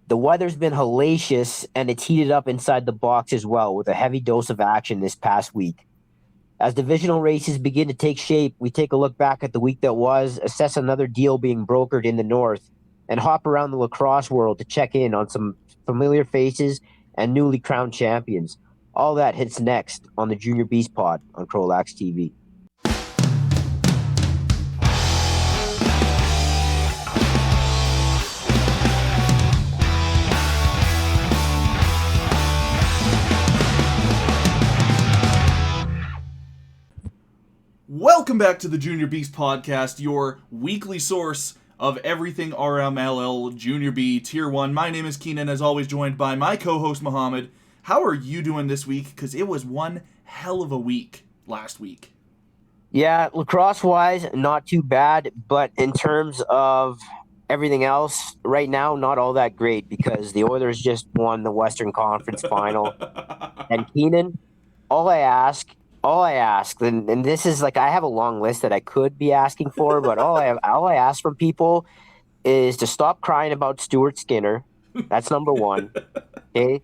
The weather's been hellacious, and it's heated up inside the box as well, with a heavy dose of action this past week. As divisional races begin to take shape, we take a look back at the week that was, assess another deal being brokered in the North, and hop around the lacrosse world to check in on some familiar faces and newly crowned champions. All that hits next on the Junior Beast Pod on CROW LAX TV. Welcome back to the Junior Beast Podcast, your weekly source of everything RMLL Junior B Tier 1. My name is Keenen, as always joined by my co-host Muhammad. How are you doing this week? Because it was one hell of a week last week. Yeah, lacrosse-wise, not too bad, but in terms of everything else, right now, not all that great because the Oilers just won the Western Conference Final. And Keenen, all I ask, and this is like I have a long list that I could be asking for, but all I ask from people is to stop crying about Stuart Skinner. That's number one. Okay,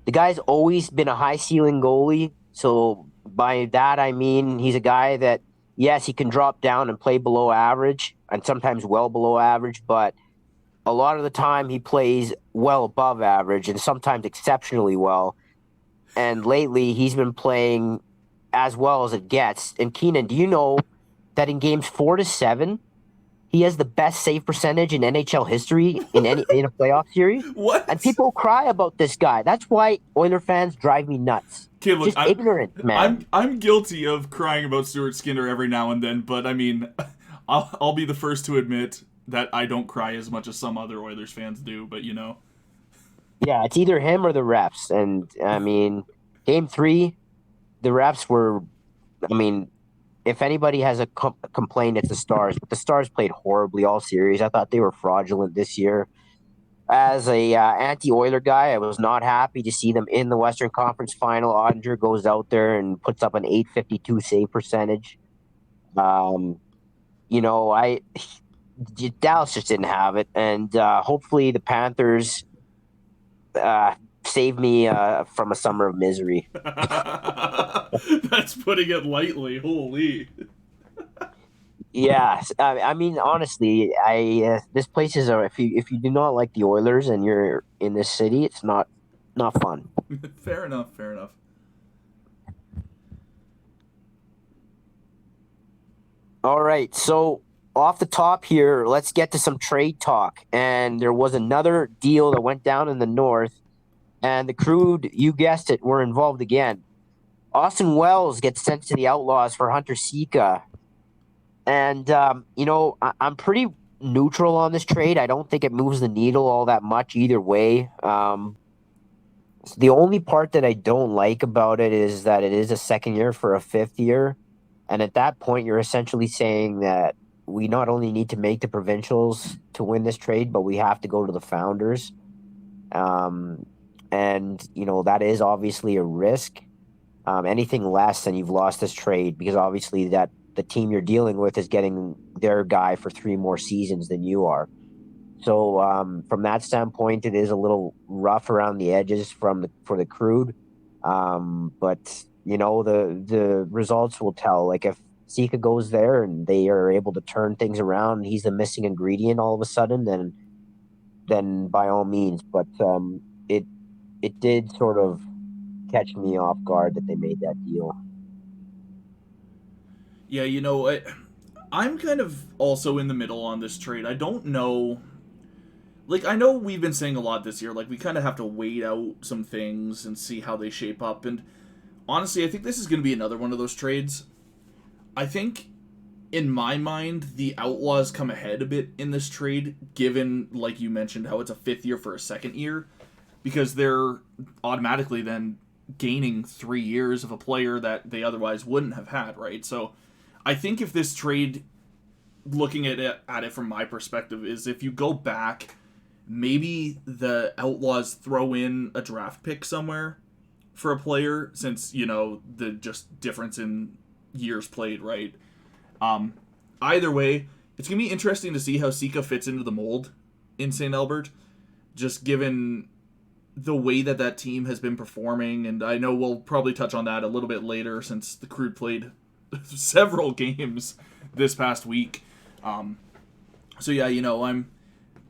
the guy's always been a high ceiling goalie, so by that I mean he's a guy that yes he can drop down and play below average and sometimes well below average, but a lot of the time he plays well above average and sometimes exceptionally well. And lately he's been playing as well as it gets. And Keenen, do you know that in games 4 to 7, he has the best save percentage in NHL history in a playoff series? What? And people cry about this guy. That's why Oiler fans drive me nuts. Okay, look, Just ignorant, man. I'm guilty of crying about Stuart Skinner every now and then, but I mean, I'll be the first to admit that I don't cry as much as some other Oilers fans do. But you know, Yeah, it's either him or the refs. And I mean, game 3, the refs were, I mean, if anybody has a complaint, it's the Stars. But the Stars played horribly all series. I thought they were fraudulent this year. As a anti-Oiler guy, I was not happy to see them in the Western Conference Final. Ottinger goes out there and puts up an .852 save percentage. You know, Dallas just didn't have it, and hopefully the Panthers save me from a summer of misery. that's putting it lightly. Holy. Yeah, I mean, honestly, this place is if you do not like the Oilers and you're in this city, it's not fun. Fair enough. Fair enough. All right, so off the top here, let's get to some trade talk. And there was another deal that went down in the North, and the CROW, you guessed it, were involved again. Austin Wells gets sent to the Outlaws for Hunter Sika. And, you know, I'm pretty neutral on this trade. I don't think it moves the needle all that much either way. The only part that I don't like about it is that it is a second year for a fifth year. And at that point, you're essentially saying that we not only need to make the provincials to win this trade, but we have to go to the Founders. And, you know, that is obviously a risk. Anything less than you've lost this trade because obviously that the team you're dealing with is getting their guy for 3 more seasons than you are. So from that standpoint, it is a little rough around the edges for the CROW. But, you know, the results will tell. Like if Sika goes there and they are able to turn things around and he's the missing ingredient all of a sudden, then by all means. But it did sort of catch me off guard that they made that deal. Yeah, you know, I'm kind of also in the middle on this trade. I don't know. Like, I know we've been saying a lot this year. Like, we kind of have to wait out some things and see how they shape up. And honestly, I think this is going to be another one of those trades. I think, in my mind, the Outlaws come ahead a bit in this trade, given, like you mentioned, how it's a fifth year for a second year. Because they're automatically then gaining 3 years of a player that they otherwise wouldn't have had, right? So I think if this trade, looking at it from my perspective, is if you go back, maybe the Outlaws throw in a draft pick somewhere for a player, since, you know, the just difference in years played, right? Either way, it's going to be interesting to see how Sika fits into the mold in St. Albert. just given the way that team has been performing, and I know we'll probably touch on that a little bit later since the Crew played several games this past week. So yeah,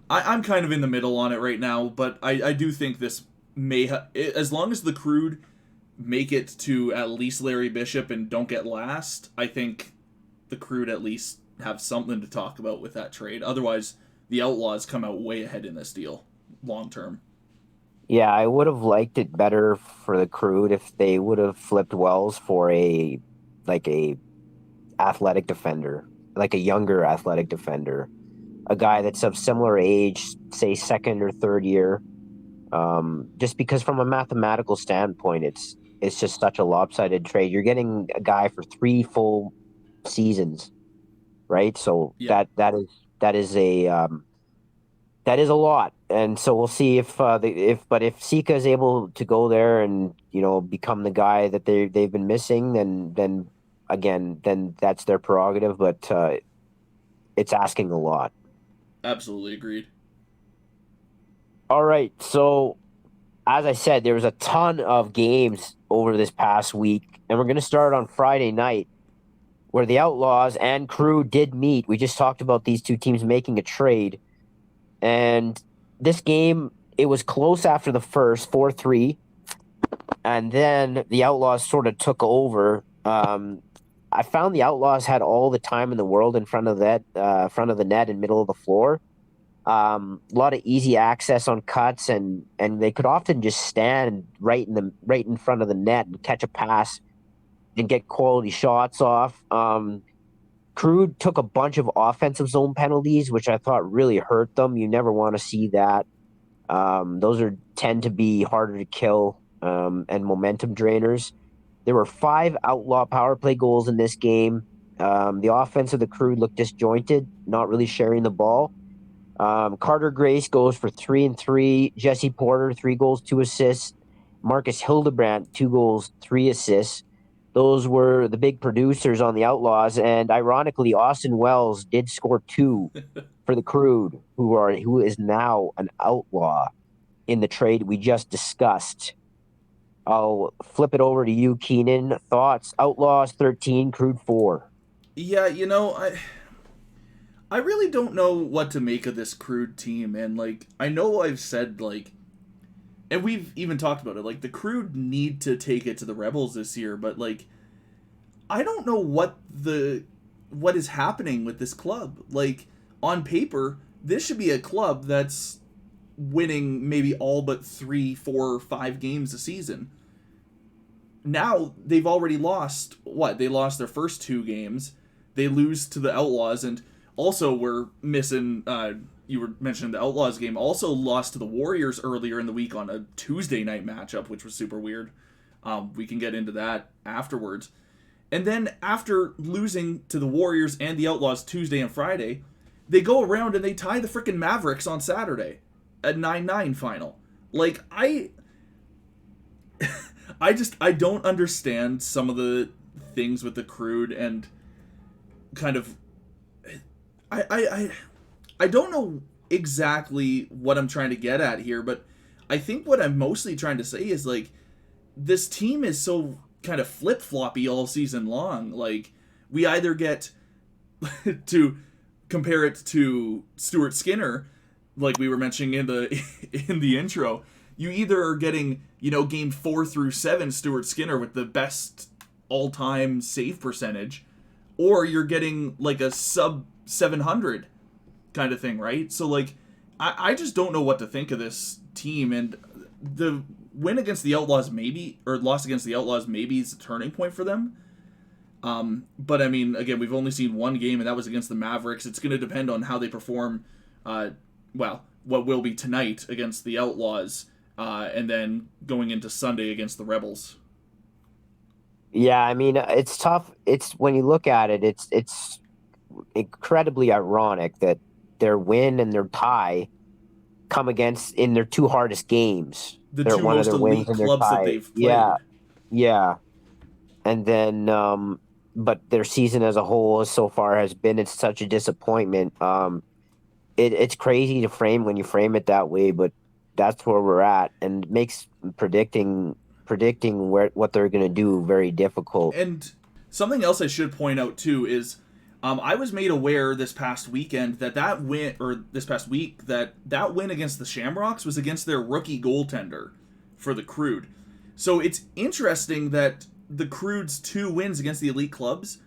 I'm kind of in the middle on it right now, but I do think this as long as the Crew make it to at least Larry Bishop and don't get last, I think the Crew at least have something to talk about with that trade. Otherwise, the Outlaws come out way ahead in this deal long term. Yeah, I would have liked it better for the Crew if they would have flipped Wells for a athletic defender, like a younger athletic defender, a guy that's of similar age, say second or third year. Just because from a mathematical standpoint, it's just such a lopsided trade. You're getting a guy for 3 full seasons, right? So Yeah. that is a lot, and so we'll see if Sika is able to go there and become the guy that they've been missing, then again, then that's their prerogative. But it's asking a lot. Absolutely agreed. All right, so as I said, there was a ton of games over this past week, and we're going to start on Friday night, where the Outlaws and Crew did meet. We just talked about these two teams making a trade. And this game, it was close after the first, 4-3. And then the Outlaws sort of took over. I found the Outlaws had all the time in the world in front of the net and middle of the floor. A lot of easy access on cuts, and they could often just stand right in front of the net and catch a pass and get quality shots off. Crew took a bunch of offensive zone penalties, which I thought really hurt them. You never want to see that. Those tend to be harder to kill and momentum drainers. There were 5 outlaw power play goals in this game. The offense of the Crew looked disjointed, not really sharing the ball. Carter Grace goes for 3 and 3. Jesse Porter, 3 goals, 2 assists. Marcus Hildebrandt, 2 goals, 3 assists. Those were the big producers on the Outlaws, and ironically, Austin Wells did score 2 for the Crew, who is now an Outlaw in the trade we just discussed. I'll flip it over to you, Keenan. Thoughts? Outlaws 13, Crew 4. Yeah, I really don't know what to make of this Crew team, and I know I've said and we've even talked about it, the Crew need to take it to the Rebels this year, but I don't know what is happening with this club. On paper, this should be a club that's winning maybe all but 3, 4, 5 games a season. Now they've already lost they lost their first 2 games. They lose to the Outlaws, and also we're missing you were mentioning the Outlaws game, also lost to the Warriors earlier in the week on a Tuesday night matchup, which was super weird. We can get into that afterwards. And then after losing to the Warriors and the Outlaws Tuesday and Friday, they go around and they tie the freaking Mavericks on Saturday at 9-9 final. I don't understand some of the things with the Crew, and kind of I don't know exactly what I'm trying to get at here, but I think what I'm mostly trying to say is this team is so kind of flip-floppy all season long. We either get to compare it to Stuart Skinner, like we were mentioning in the intro. You either are getting, game 4 through 7 Stuart Skinner with the best all-time save percentage, or you're getting a sub 700 kind of thing, right? So I just don't know what to think of this team, and the win against the Outlaws loss against the Outlaws maybe is a turning point for them. But I mean, again, we've only seen one game, and that was against the Mavericks. It's going to depend on how they perform, what will be tonight against the Outlaws, and then going into Sunday against the Rebels. Yeah, I mean, it's tough. It's when you look at it, it's incredibly ironic that their win and their tie come against in their 2 hardest games. The They're 2 one most of their elite wins and clubs tie. that they've played. Yeah. And then, but their season as a whole so far it's such a disappointment. It's crazy to frame when you frame it that way, but that's where we're at, and it makes predicting what they're going to do very difficult. And something else I should point out too is, I was made aware this past weekend that win, or this past week, that win against the Shamrocks was against their rookie goaltender for the CROW. So it's interesting that the CROW's 2 wins against the elite clubs.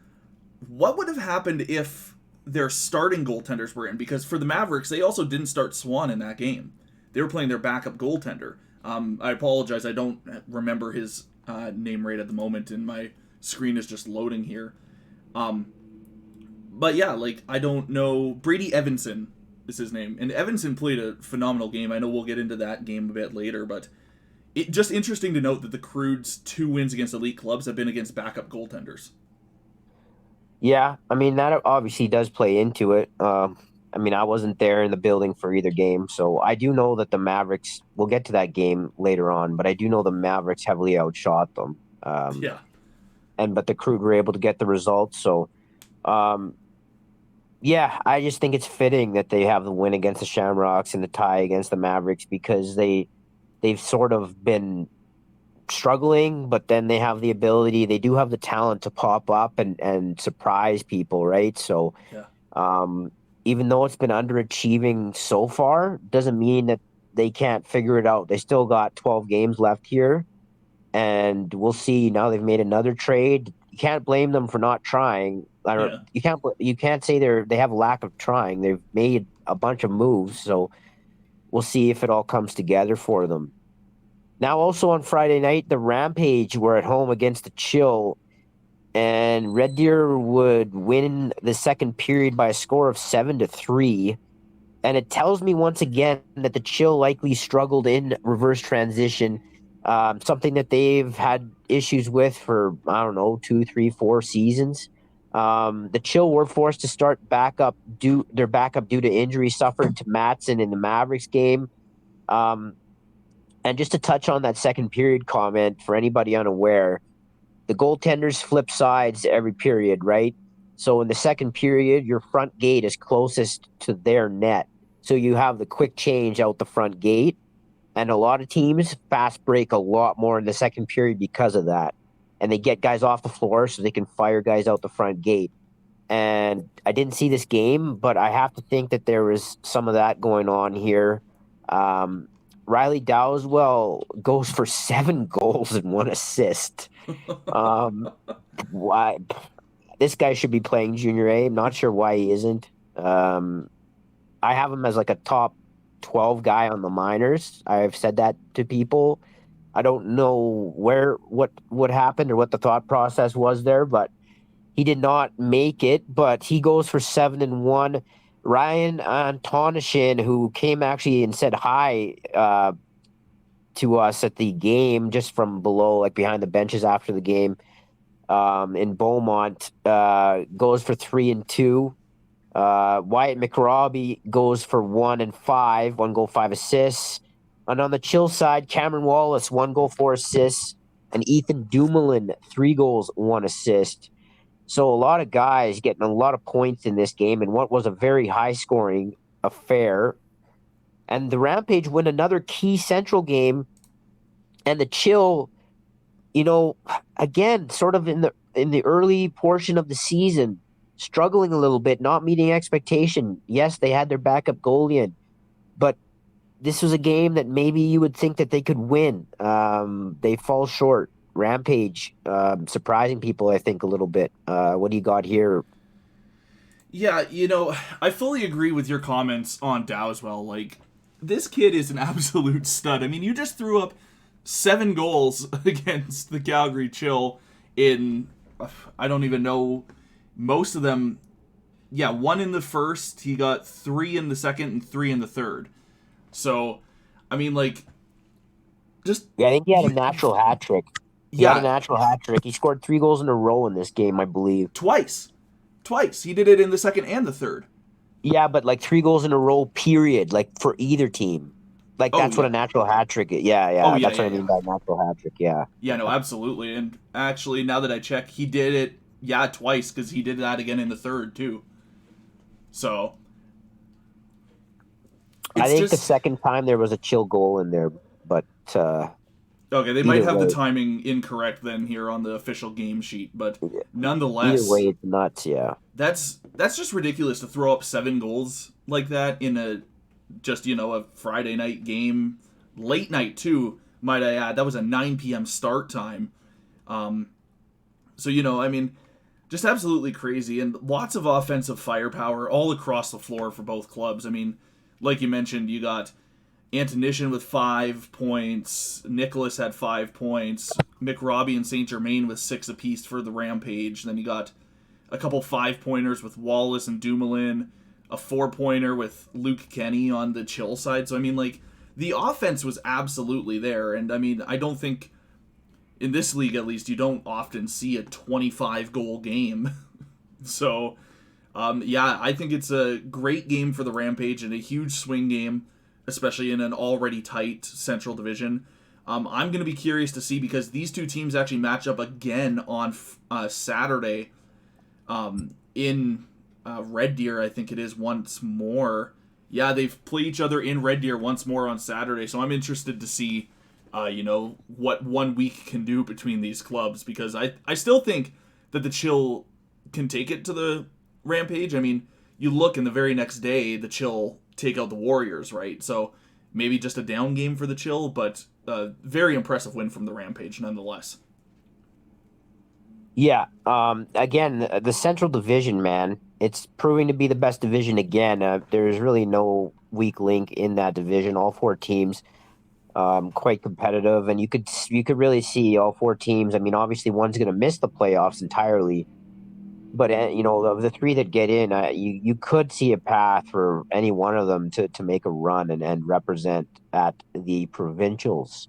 What would have happened if their starting goaltenders were in? Because for the Mavericks, they also didn't start Swan in that game. They were playing their backup goaltender. I apologize, I don't remember his name right at the moment, and my screen is just loading here. But yeah, like, I don't know. Brady Evanson is his name. And Evanson played a phenomenal game. I know we'll get into that game a bit later, but it just interesting to note that the CROW's 2 wins against elite clubs have been against backup goaltenders. Yeah, I mean, that obviously does play into it. I mean, I wasn't there in the building for either game, so I do know that the Mavericks, we'll get to that game later on, but I do know the Mavericks heavily outshot them. Yeah. But the CROW were able to get the results. So, yeah, I just think it's fitting that they have the win against the Shamrocks and the tie against the Mavericks, because they've sort of been struggling, but then they have the ability, they do have the talent to pop up and surprise people, right? So, Yeah. even though it's been underachieving so far, doesn't mean that they can't figure it out. They still got 12 games left here, and we'll see. Now they've made another trade. You can't blame them for not trying. Yeah. You can't say they have a lack of trying. They've made a bunch of moves, so we'll see if it all comes together for them. Now, also on Friday night, the Rampage were at home against the Chill, and Red Deer would win the second period by a score of 7-3. And it tells me once again that the Chill likely struggled in reverse transition, something that they've had issues with for, I don't know, 2, 3, 4 seasons. The Chill were forced to start their backup due to injury suffered to Matson in the Mavericks game. And just to touch on that second period comment for anybody unaware, the goaltenders flip sides every period, right? So in the second period, your front gate is closest to their net. So you have the quick change out the front gate. And a lot of teams fast break a lot more in the second period because of that. And they get guys off the floor so they can fire guys out the front gate. And I didn't see this game, but I have to think that there was some of that going on here. Riley Dowswell goes for 7 goals and 1 assist. Why? This guy should be playing Junior A. I'm not sure why he isn't. I have him as like a top 12 guy on the minors. I've said that to people. I don't know what happened or what the thought process was there, but he did not make it. But he goes for 7 and 1. Ryan Antonishin, who came actually and said hi to us at the game just from below, like behind the benches after the game, in Beaumont, goes for 3 and 2. Wyatt McRobbie goes for 1 and 5, 1 goal, 5 assists. And on the Chill side, Cameron Wallace, 1 goal, 4 assists, and Ethan Dumoulin, 3 goals, 1 assist. So a lot of guys getting a lot of points in this game in what was a very high-scoring affair. And the Rampage win another key Central game, and the Chill, again, sort of in the early portion of the season, struggling a little bit, not meeting expectation. Yes, they had their backup goalie in, but this was a game that maybe you would think that they could win. They fall short. Rampage, surprising people, I think, a little bit. What do you got here? Yeah, I fully agree with your comments on Dowswell. Like, this kid is an absolute stud. I mean, you just threw up 7 goals against the Calgary Chill in, I don't even know, most of them. Yeah, 1 in the first, he got 3 in the second, and 3 in the third. So, I mean, like, just... Yeah, I think he had a natural hat trick. He had a natural hat trick. He scored 3 goals in a row in this game, I believe. Twice. He did it in the second and the third. Yeah, but like 3 goals in a row, period, like for either team. Like, that's what a natural hat trick is. Yeah. That's what I mean by natural hat trick, yeah. Yeah, no, absolutely. And actually, now that I check, he did it, twice, because he did that again in the third, too. So... I It's think the just second time there was a chill goal in there, but okay. They might either have the way, timing incorrect then here on the official game sheet, but either way, nonetheless, it's nuts. Yeah, that's just ridiculous to throw up 7 goals like that in a just a Friday night game, late night too. Might I add that was a 9 p.m. start time. Um, so I mean, just absolutely crazy and lots of offensive firepower all across the floor for both clubs. I mean, like you mentioned, you got Antonishin with 5 points, Nicholas had 5 points, McRobbie and Saint Germain with 6 apiece for the Rampage. Then you got a couple 5 pointers with Wallace and Dumoulin, a 4 pointer with Luke Kenny on the chill side. So I mean, like the offense was absolutely there, and I mean, I don't think in this league at least you don't often see a 25 goal game. So yeah, I think it's a great game for the Rampage and a huge swing game, especially in an already tight Central Division. I'm going to be curious to see because these two teams actually match up again on Saturday in Red Deer, I think it is, once more. Yeah, they've played each other in Red Deer once more on Saturday, so I'm interested to see, what 1 week can do between these clubs because I still think that the Chill can take it to the Rampage. I mean, you look and the very next day, the Chill take out the Warriors, right? So maybe just a down game for the Chill, but a very impressive win from the Rampage nonetheless. yeah. Again, the Central Division, man, it's proving to be the best division again. There's really no weak link in that division. All four teams, quite competitive, and you could really see all four teams. I mean, obviously, one's going to miss the playoffs entirely, but of the three that get in, you could see a path for any one of them to make a run and represent at the provincials.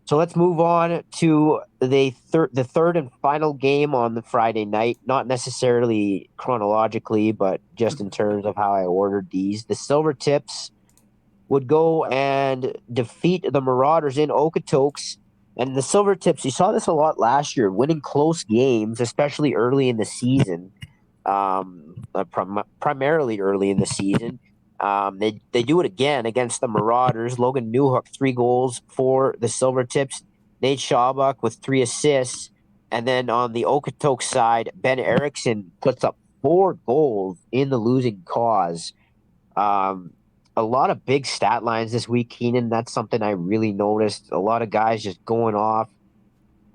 So let's move on to the third and final game on the Friday night. Not necessarily chronologically, but just in terms of how I ordered these. The Silver Tips would go and defeat the Marauders in Okotoks. And the Silver Tips, you saw this a lot last year, winning close games, especially early in the season, primarily early in the season. They do it again against the Marauders. Logan Newhook, 3 goals for the Silver Tips. Nate Schaubuck with 3 assists. And then on the Okotoks side, Ben Erickson puts up 4 goals in the losing cause. Um, a lot of big stat lines this week, Keenan. That's something I really noticed. A lot of guys just going off.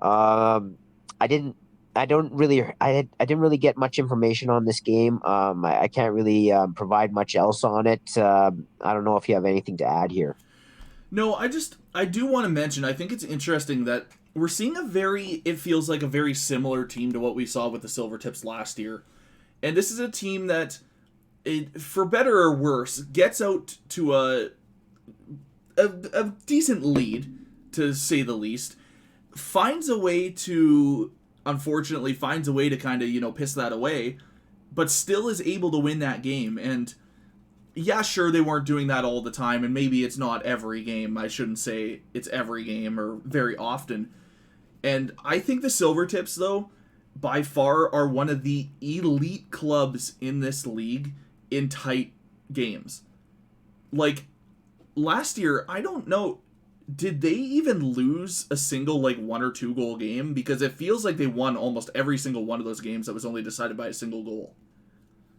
Um, I didn't. I don't really. I didn't really get much information on this game. I can't really provide much else on it. I don't know if you have anything to add here. No, I do want to mention. I think it's interesting that we're seeing it feels like a very similar team to what we saw with the Silvertips last year, and this is a team that, for better or worse, gets out to a decent lead, to say the least, unfortunately finds a way to kind of piss that away, but still is able to win that game. And yeah, sure, they weren't doing that all the time, and maybe it's not every game. I shouldn't say it's every game or very often. And I think the Silvertips, though, by far are one of the elite clubs in this league in tight games. Like, last year, I don't know, did they even lose a single, 1 or 2 goal game? Because it feels like they won almost every single one of those games that was only decided by a single goal.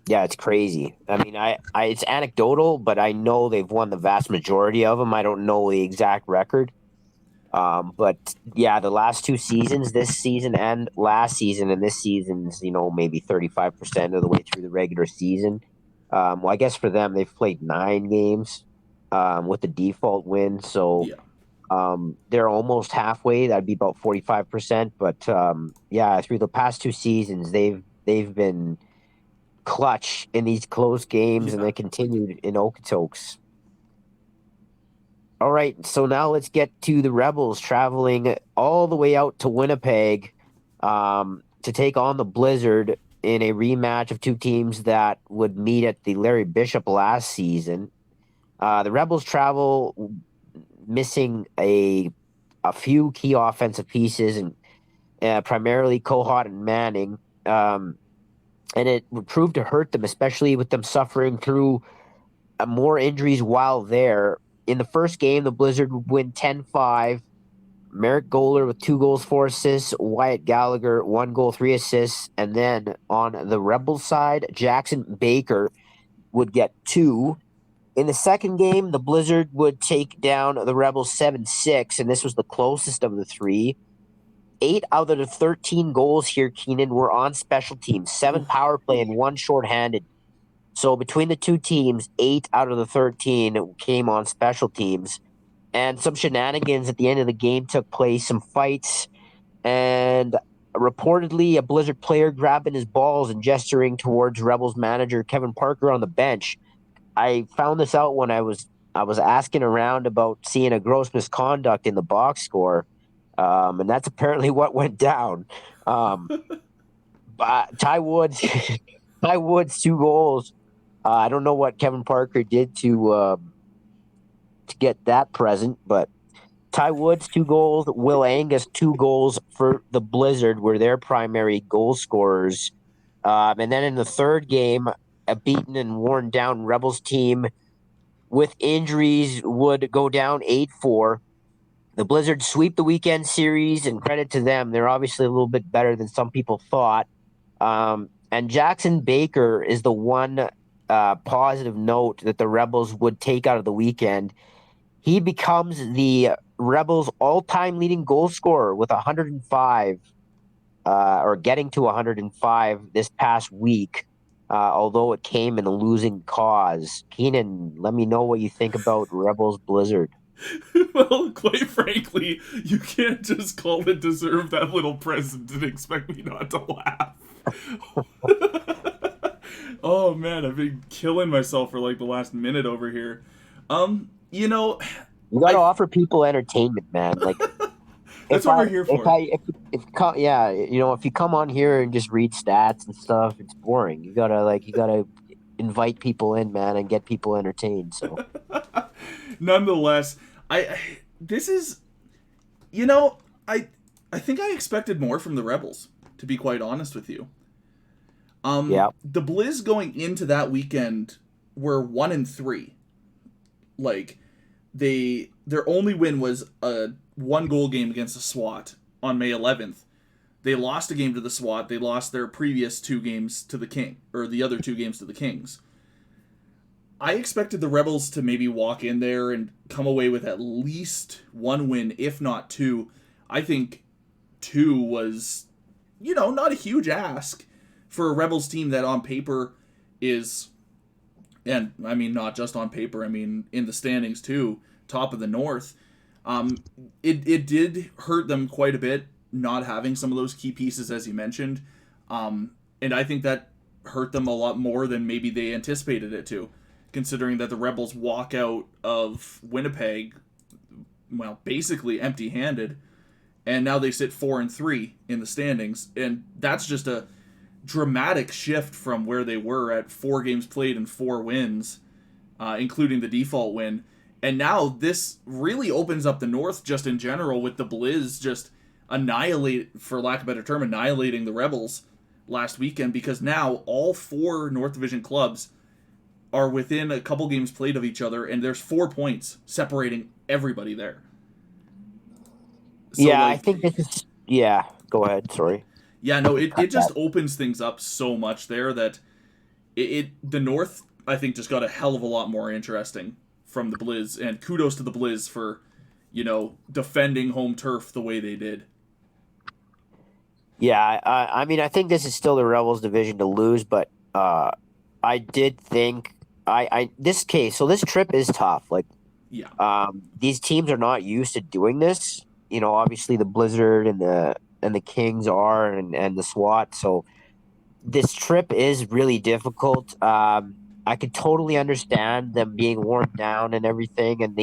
Yeah, it's crazy. I mean, it's anecdotal, but I know they've won the vast majority of them. I don't know the exact record. But yeah, the last 2 seasons, this season and last season, and this season's, maybe 35% of the way through the regular season. Well, I guess for them, they've played 9 games, with the default win. So, Yeah. they're almost halfway. That'd be about 45%. But, yeah, through the past 2 seasons, they've been clutch in these close games, and Yeah. they continued in Okotoks. All right, so now let's get to the Rebels traveling all the way out to Winnipeg, to take on the Blizzard in a rematch of two teams that would meet at the Larry Bishop last season. The Rebels travel missing a few key offensive pieces, and primarily Kohot and Manning. And it would prove to hurt them, especially with them suffering through more injuries while there. In the first game, the Blizzard would win 10-5. Merrick Goler with 2 goals, 4 assists. Wyatt Gallagher, 1 goal, 3 assists. And then on the Rebels side, Jackson Baker would get 2. In the second game, the Blizzard would take down the Rebels 7-6, and this was the closest of the 3. 8 out of the 13 goals here, Keenan, were on special teams. 7 power play and 1 shorthanded. So between the two teams, 8 out of the 13 came on special teams. And some shenanigans at the end of the game took place, some fights, and reportedly a Blizzard player grabbing his balls and gesturing towards Rebels manager Kevin Parker on the bench. I found this out when I was asking around about seeing a gross misconduct in the box score, and that's apparently what went down. But Ty Woods, Ty Woods, 2 goals. I don't know what Kevin Parker did to get that present, but Ty Woods, 2 goals. Will Angus, 2 goals for the Blizzard were their primary goal scorers. And then in the third game, a beaten and worn down Rebels team with injuries would go down 8-4. The Blizzard sweep the weekend series, and credit to them. They're obviously a little bit better than some people thought. And Jackson Baker is the one positive note that the Rebels would take out of the weekend. He becomes the Rebels' all-time leading goal scorer with 105, or getting to 105 this past week, although it came in a losing cause. Keenan, let me know what you think about Rebels Blizzard. Well, quite frankly, you can't just call it deserve that little present and expect me not to laugh. Oh man, I've been killing myself for like the last minute over here. You know, You got to offer people entertainment, man. Like that's what we're here for. If you come on here and just read stats and stuff, it's boring. You gotta invite people in, man, and get people entertained. So, nonetheless, I think I expected more from the Rebels, to be quite honest with you. The Blizz going into that weekend were 1-3. Like, their only win was a 1-goal game against the SWAT on May 11th. They lost a game to the SWAT. They lost their previous 2 games to the King, or the other 2 games to the Kings. I expected the Rebels to maybe walk in there and come away with at least 1 win, if not 2. I think 2 was, not a huge ask for a Rebels team that on paper is, and I mean not just on paper, I mean in the standings too, top of the North. It did hurt them quite a bit not having some of those key pieces, as you mentioned, and I think that hurt them a lot more than maybe they anticipated it to, considering that the Rebels walk out of Winnipeg, well, basically empty-handed, and now they sit 4-3 in the standings, and that's just a dramatic shift from where they were at 4 games played and 4 wins, including the default win. And now this really opens up the North just in general, with the Blizz just for lack of a better term, annihilating the Rebels last weekend, because now all 4 North Division clubs are within a couple games played of each other, and there's 4 points separating everybody there. So, I think this is... Yeah, go ahead, sorry. Yeah, no, it just opens things up so much there that the North, I think, just got a hell of a lot more interesting from the Blizz, and kudos to the Blizz for, defending home turf the way they did. Yeah, I mean, I think this is still the Rebels division to lose, but I did think this trip is tough. Like, these teams are not used to doing this. Obviously the Blizzard and the Kings are, and the SWAT. So this trip is really difficult. I could totally understand them being worn down and everything, and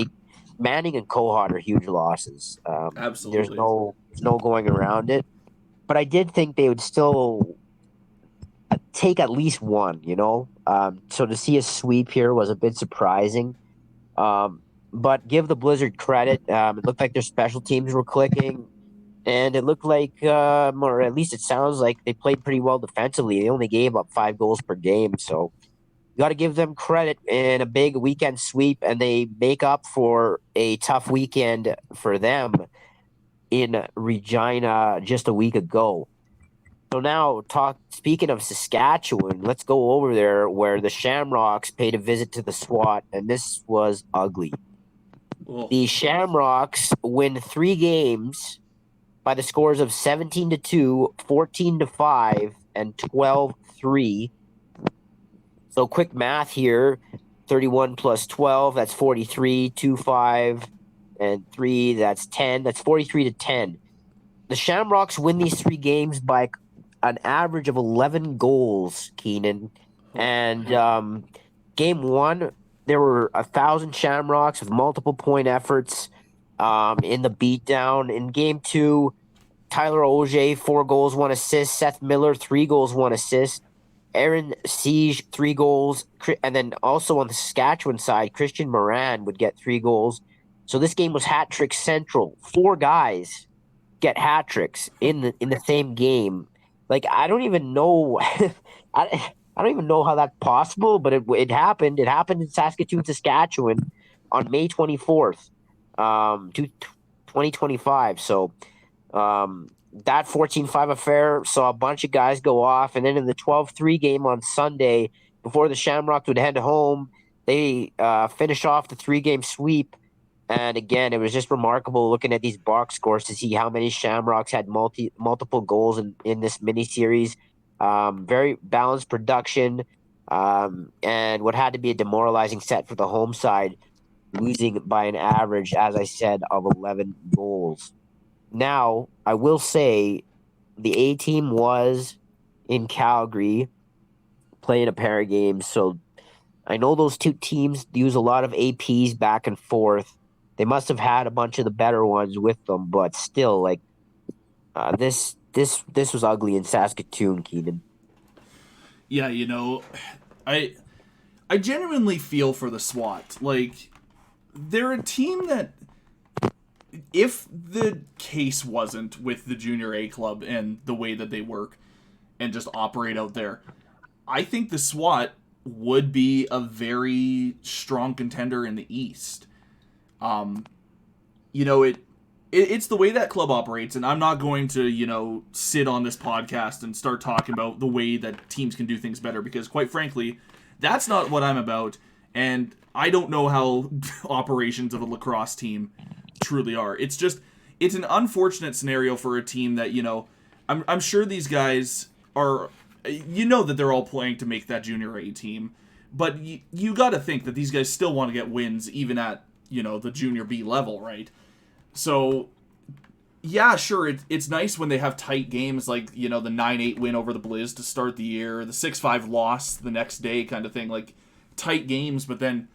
Manning and Cohot are huge losses. Absolutely, there's no going around it. But I did think they would still take at least 1. So to see a sweep here was a bit surprising. But give the Blizzard credit. It looked like their special teams were clicking, and it looked like, or at least it sounds like, they played pretty well defensively. They only gave up 5 goals per game, so got to give them credit in a big weekend sweep, and they make up for a tough weekend for them in Regina just a week ago. So now, speaking of Saskatchewan, let's go over there where the Shamrocks paid a visit to the SWAT, and this was ugly. Oh, The Shamrocks win 3 games by the scores of 17-2, 14-5, and 12-3. So quick math here, 31 plus 12, that's 43, 2, 5, and 3, that's 10. That's 43-10. The Shamrocks win these 3 games by an average of 11 goals, Keenan. oh. And game 1, there were 1,000 Shamrocks with multiple point efforts in the beatdown. In game 2, Tyler Auger, 4 goals, 1 assist. Seth Miller, 3 goals, 1 assist. Aaron Siege, 3 goals. And then also on the Saskatchewan side, Christian Moran would get 3 goals. So this game was hat trick central. 4 guys get hat tricks in the same game. Like, I don't even know. I don't even know how that's possible, but it happened. It happened in Saskatoon, Saskatchewan, on May 24th, 2025. So that 14-5 affair saw a bunch of guys go off, and then in the 12-3 game on Sunday, before the Shamrocks would head home, they finished off the 3-game sweep. And again, it was just remarkable looking at these box scores to see how many Shamrocks had multiple goals in this mini series. Very balanced production, and what had to be a demoralizing set for the home side, losing by an average, as I said, of 11 goals. Now, I will say the A team was in Calgary playing a pair of games, so I know those two teams use a lot of APs back and forth. They must have had a bunch of the better ones with them, but still, like this was ugly in Saskatoon, Keenan. Yeah, I I genuinely feel for the SWAT. Like, they're a team that, if the case wasn't with the Junior A club and the way that they work and just operate out there, I think the SWAT would be a very strong contender in the East. It's the way that club operates, and I'm not going to, sit on this podcast and start talking about the way that teams can do things better, because quite frankly, that's not what I'm about, and I don't know how operations of a lacrosse team truly are. It's an unfortunate scenario for a team that, I'm sure these guys are, that they're all playing to make that Junior A team, but you got to think that these guys still want to get wins even at, the Junior B level, right? So, yeah, sure, it's nice when they have tight games like, the 9-8 win over the Blizz to start the year, the 6-5 loss the next day kind of thing, like tight games, but then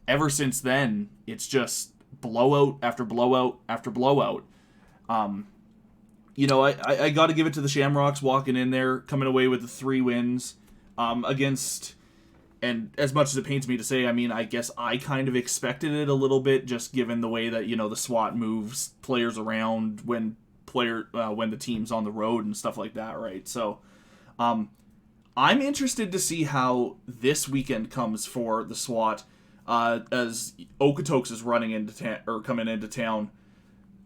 ever since then, it's just blowout after blowout after blowout. I got to give it to the Shamrocks walking in there, coming away with the 3 wins against... And as much as it pains me to say, I mean, I guess I kind of expected it a little bit, just given the way that, the SWAT moves players around when the team's on the road and stuff like that, right? So, I'm interested to see how this weekend comes for the SWAT, as Okotoks is coming into town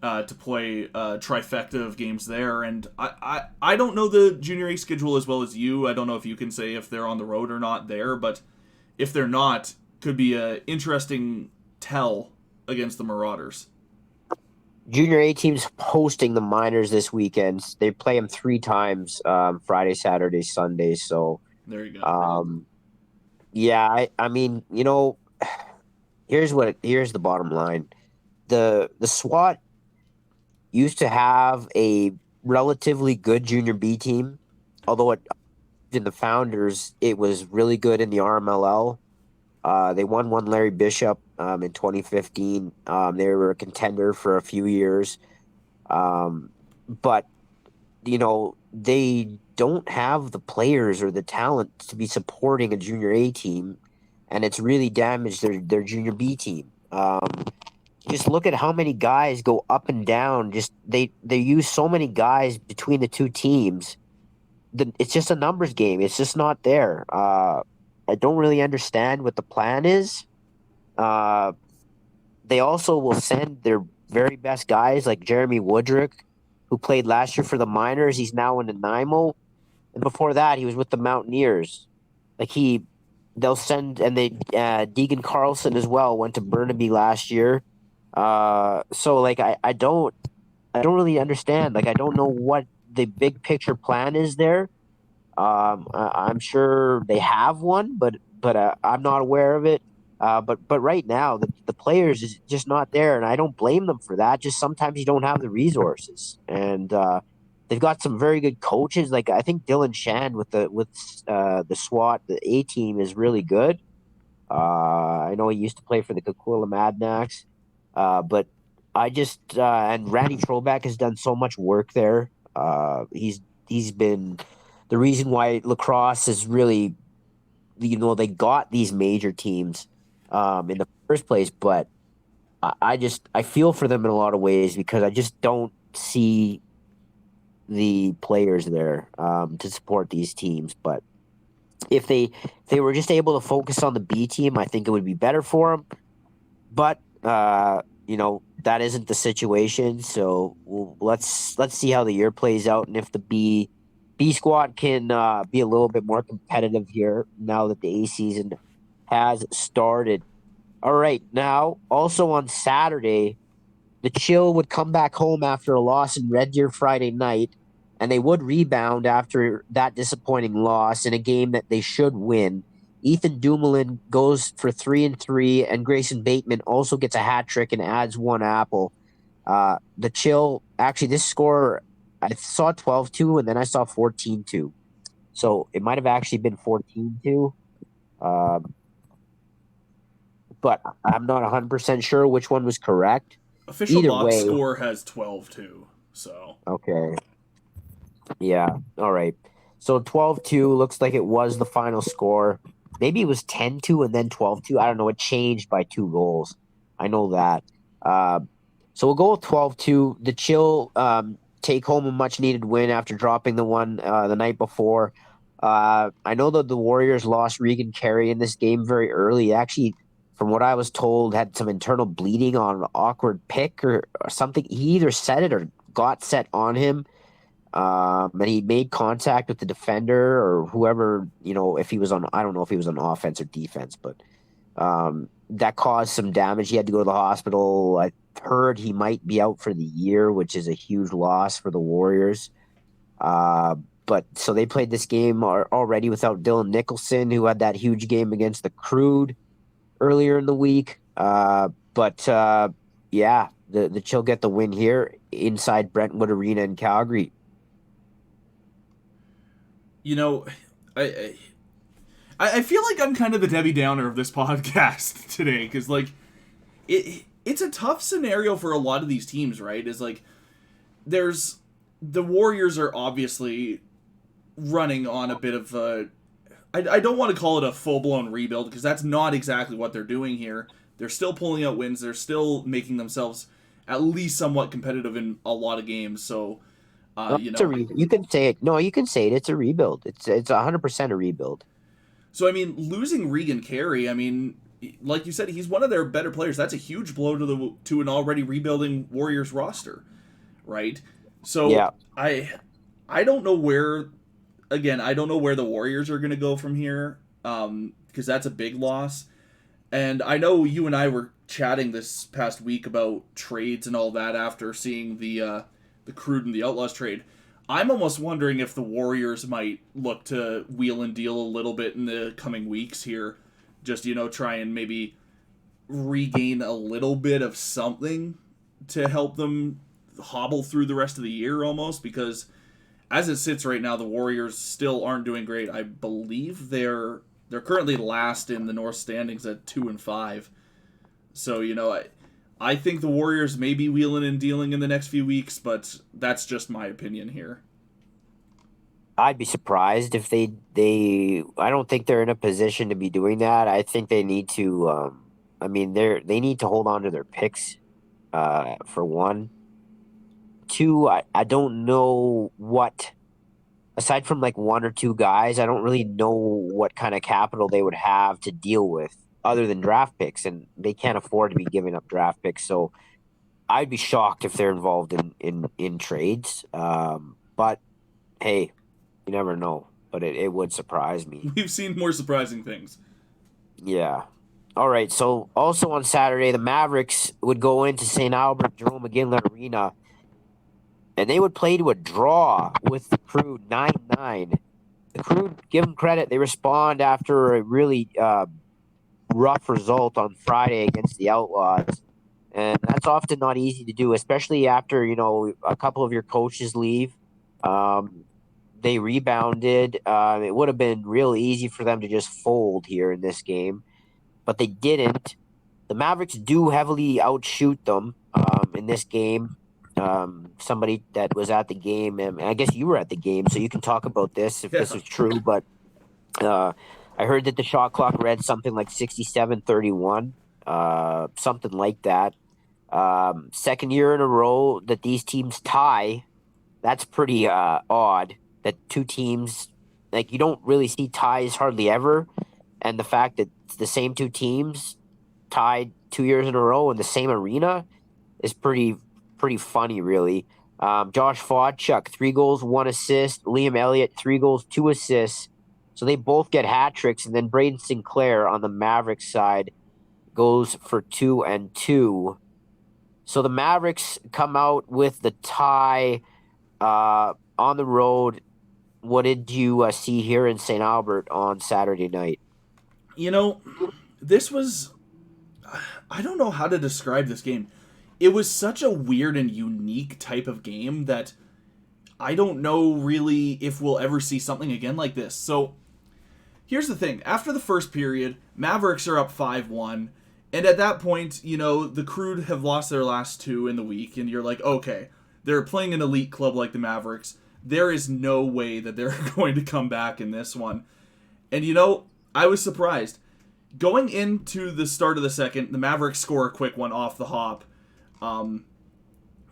to play a trifecta of games there, and I don't know the Junior A schedule as well as you. I don't know if you can say if they're on the road or not there, but if they're not, could be a interesting tell against the Marauders. Junior A team's hosting the Miners this weekend. They play them 3 times, Friday, Saturday, Sunday. So there you go. Yeah, I mean, here's the bottom line. The SWAT used to have a relatively good Junior B team, although in the founders, it was really good in the RMLL. They won one Larry Bishop in 2015. They were a contender for a few years. But, they don't have the players or the talent to be supporting a Junior A team, and it's really damaged their Junior B team. Just look at how many guys go up and down. Just they use so many guys between the two teams. It's just a numbers game. It's just not there. I don't really understand what the plan is. Uh, they also will send their very best guys like Jeremy Woodrick, who played last year for the Miners. He's now in Nanaimo, and before that, he was with the Mountaineers. Like they'll send, and they Deegan Carlson as well went to Burnaby last year. So like I don't really understand. Like I don't know what the big picture plan is there. I'm sure they have one, but I'm not aware of it. But right now the players is just not there, and I don't blame them for that. Just sometimes you don't have the resources, and they've got some very good coaches. Like I think Dylan Shand with the SWAT, the A team is really good. I know he used to play for the Coquilla Madnax, but I just and Randy Troback has done so much work there. He's been the reason why lacrosse is really, they got these major teams in the first place. But I feel for them in a lot of ways because I just don't see the players there to support these teams. But if they were just able to focus on the B team, I think it would be better for them. But that isn't the situation. So let's see how the year plays out, and if the B squad can be a little bit more competitive here now that the A season has started. All right, now also on Saturday, the Chill would come back home after a loss in Red Deer Friday night, and they would rebound after that disappointing loss in a game that they should win. Ethan Dumoulin goes for 3-3, and Grayson Bateman also gets a hat trick and adds one apple. The Chill, actually, this score, I saw 12-2, and then I saw 14-2. So it might have actually been 14-2. Um, but I'm not 100% sure which one was correct. Official Either box way, score has 12-2. So okay. Yeah. All right. So 12-2 looks like it was the final score. Maybe it was 10-2 and then 12-2. I don't know. It changed by 2 goals. I know that. Uh, so we'll go with 12-2. The Chill take home a much needed win after dropping the one the night before. I know that the Warriors lost Regan Carey in this game very early. Actually, from what I was told, had some internal bleeding on an awkward pick or something. He either set it or got set on him, and he made contact with the defender or whoever, if he was on, I don't know if he was on offense or defense, but that caused some damage. He had to go to the hospital. I heard he might be out for the year, which is a huge loss for the Warriors. Uh, but so they played this game already without Dylan Nicholson, who had that huge game against the Crude earlier in the week. But yeah, the Chill get the win here inside Brentwood Arena in Calgary. you know, I I feel like I'm kind of the Debbie Downer of this podcast today because like it's a tough scenario for a lot of these teams, right? Is like there's the Warriors are obviously running on a bit of a I don't want to call it a full blown rebuild because that's not exactly what they're doing here. They're still pulling out wins. They're still making themselves at least somewhat competitive in a lot of games. So, No, you it's a know, you can say it. No, you can say it. It's a rebuild. It's 100% a rebuild. so I mean, losing Regan Carey, I mean, like you said, he's one of their better players. That's a huge blow to an already rebuilding Warriors roster, right? So Yeah, I don't know where again I don't know where the Warriors are going to go from here because that's a big loss. And I know you and I were chatting this past week about trades and all that after seeing the Crude and the Outlaws trade. I'm almost wondering if the Warriors might look to wheel and deal a little bit in the coming weeks here. Just, try and maybe regain a little bit of something to help them hobble through the rest of the year almost because as it sits right now, the Warriors still aren't doing great. I believe they're currently last in the North standings at 2-5. So I think the Warriors may be wheeling and dealing in the next few weeks, but that's just my opinion here. I'd be surprised if they. I don't think they're in a position to be doing that. I think they need to. I mean, they need to hold on to their picks. For one, two. I don't know what aside from like one or two guys, I don't really know what kind of capital they would have to deal with other than draft picks, and they can't afford to be giving up draft picks. So I'd be shocked if they're involved in trades. But hey, you never know. But it would surprise me. We've seen more surprising things. Yeah. All right. So also on Saturday, the Mavericks would go into St. Albert Jerome McGinley Arena, and they would play to a draw with the Crew 9-9. The Crew, give them credit, they respond after a really rough result on Friday against the Outlaws. And that's often not easy to do, especially after, a couple of your coaches leave. They rebounded. It would have been real easy for them to just fold here in this game, but they didn't. The Mavericks do heavily outshoot them in this game. Somebody that was at the game, and I guess you were at the game, so you can talk about this if this is true, but I heard that the shot clock read something like 67-31, something like that. Second year in a row that these teams tie. That's pretty odd that two teams, like, you don't really see ties hardly ever. And the fact that the same two teams tied 2 years in a row in the same arena is pretty funny, really. Josh Fodchuk, 3 goals, 1 assist. Liam Elliott, 3 goals, 2 assists. So they both get hat tricks. And then Braden Sinclair on the Mavericks side goes for 2 and 2. So the Mavericks come out with the tie on the road. What did you see here in St. Albert on Saturday night? This was... I don't know how to describe this game. It was such a weird and unique type of game that I don't know really if we'll ever see something again like this. So, here's the thing. After the first period, Mavericks are up 5-1. And at that point, the Crew have lost their last 2 in the week. And you're like, okay, they're playing an elite club like the Mavericks. There is no way that they're going to come back in this one. And I was surprised. Going into the start of the second, the Mavericks score a quick one off the hop,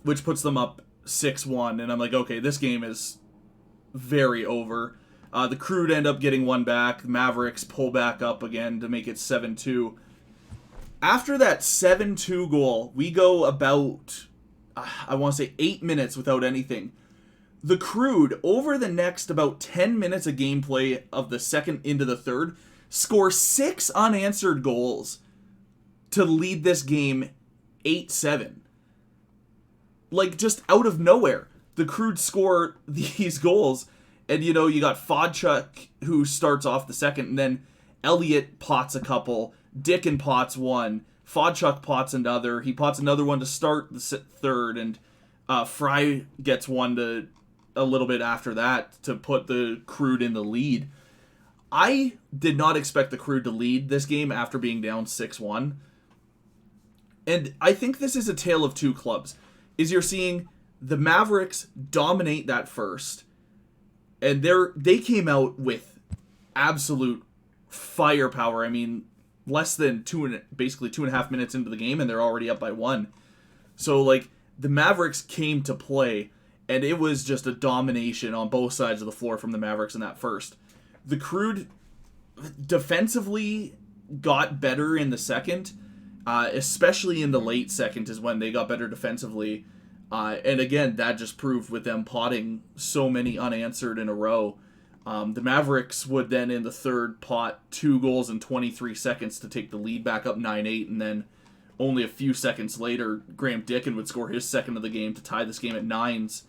which puts them up 6-1. And I'm like, okay, this game is very over. The Crew end up getting one back. The Mavericks pull back up again to make it 7-2. After that 7-2 goal, we go about, I want to say 8 minutes without anything. The Crew, over the next about 10 minutes of gameplay of the second into the third, score 6 unanswered goals to lead this game 8-7. Like, just out of nowhere, the Crew score these goals, and you got Fodchuk, who starts off the second, and then Elliott pots a couple, Dickin pots one, Fodchuk pots another, he pots another one to start the third, and Fry gets one to a little bit after that to put the Crew in the lead. I did not expect the Crew to lead this game after being down 6-1. And I think this is a tale of two clubs. Is you're seeing the Mavericks dominate that first. And they came out with absolute firepower. I mean, less than basically 2.5 minutes into the game, and they're already up by 1. So, the Mavericks came to play, and it was just a domination on both sides of the floor from the Mavericks in that first. The Crew defensively got better in the second, especially in the late second is when they got better defensively. And again, that just proved with them potting so many unanswered in a row. The Mavericks would then in the third pot 2 goals in 23 seconds to take the lead back up 9-8, and then only a few seconds later, Graham Dickin would score his second of the game to tie this game at 9s.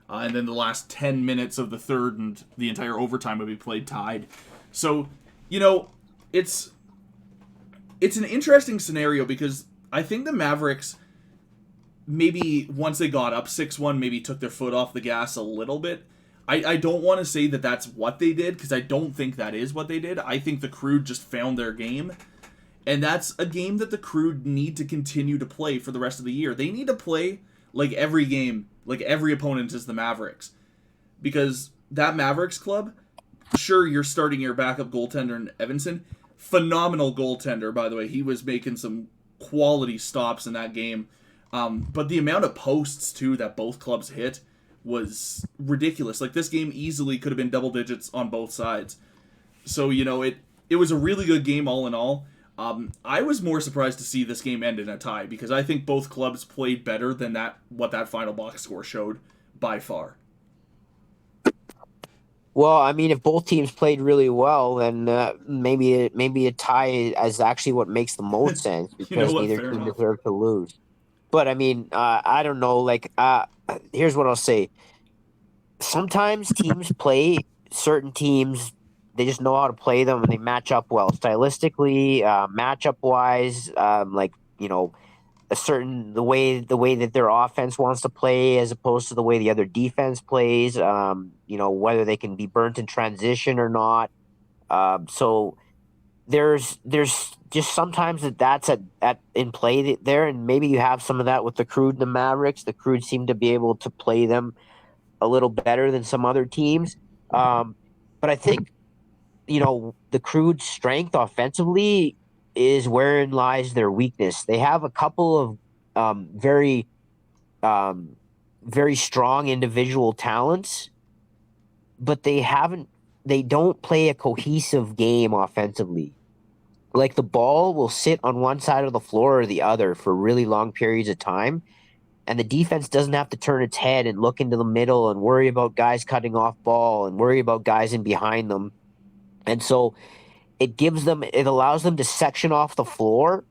And then the last 10 minutes of the third and the entire overtime would be played tied. So, it's an interesting scenario because I think the Mavericks, maybe once they got up 6-1, maybe took their foot off the gas a little bit. I don't want to say that that's what they did, because I don't think that is what they did. I think the Crew just found their game. And that's a game that the Crew need to continue to play for the rest of the year. They need to play like every game, like every opponent is the Mavericks. Because that Mavericks club, sure, you're starting your backup goaltender in Evanson. Phenomenal goaltender, by the way. He was making some quality stops in that game. But the amount of posts, too, that both clubs hit was ridiculous. Like, this game easily could have been double digits on both sides. So, it was a really good game all in all. I was more surprised to see this game end in a tie because I think both clubs played better than what that final box score showed by far. Well, I mean, if both teams played really well, then maybe a tie is actually what makes the most sense You know because what? neither Fair team enough. deserved to lose. But I mean, I don't know. Like, here's what I'll say: sometimes teams play certain teams. They just know how to play them, and they match up well stylistically, matchup wise. Like, a certain the way that their offense wants to play as opposed to the way the other defense plays. Whether they can be burnt in transition or not. So there's just sometimes that's at in play there, and maybe you have some of that with the Crude and the Mavericks. The Crude seem to be able to play them a little better than some other teams. But I think the Crude's strength offensively is wherein lies their weakness. They have a couple of very um, very strong individual talents, but they don't play a cohesive game offensively. Like the ball will sit on one side of the floor or the other for really long periods of time, and the defense doesn't have to turn its head and look into the middle and worry about guys cutting off ball and worry about guys in behind them. And so it allows them to section off the floor,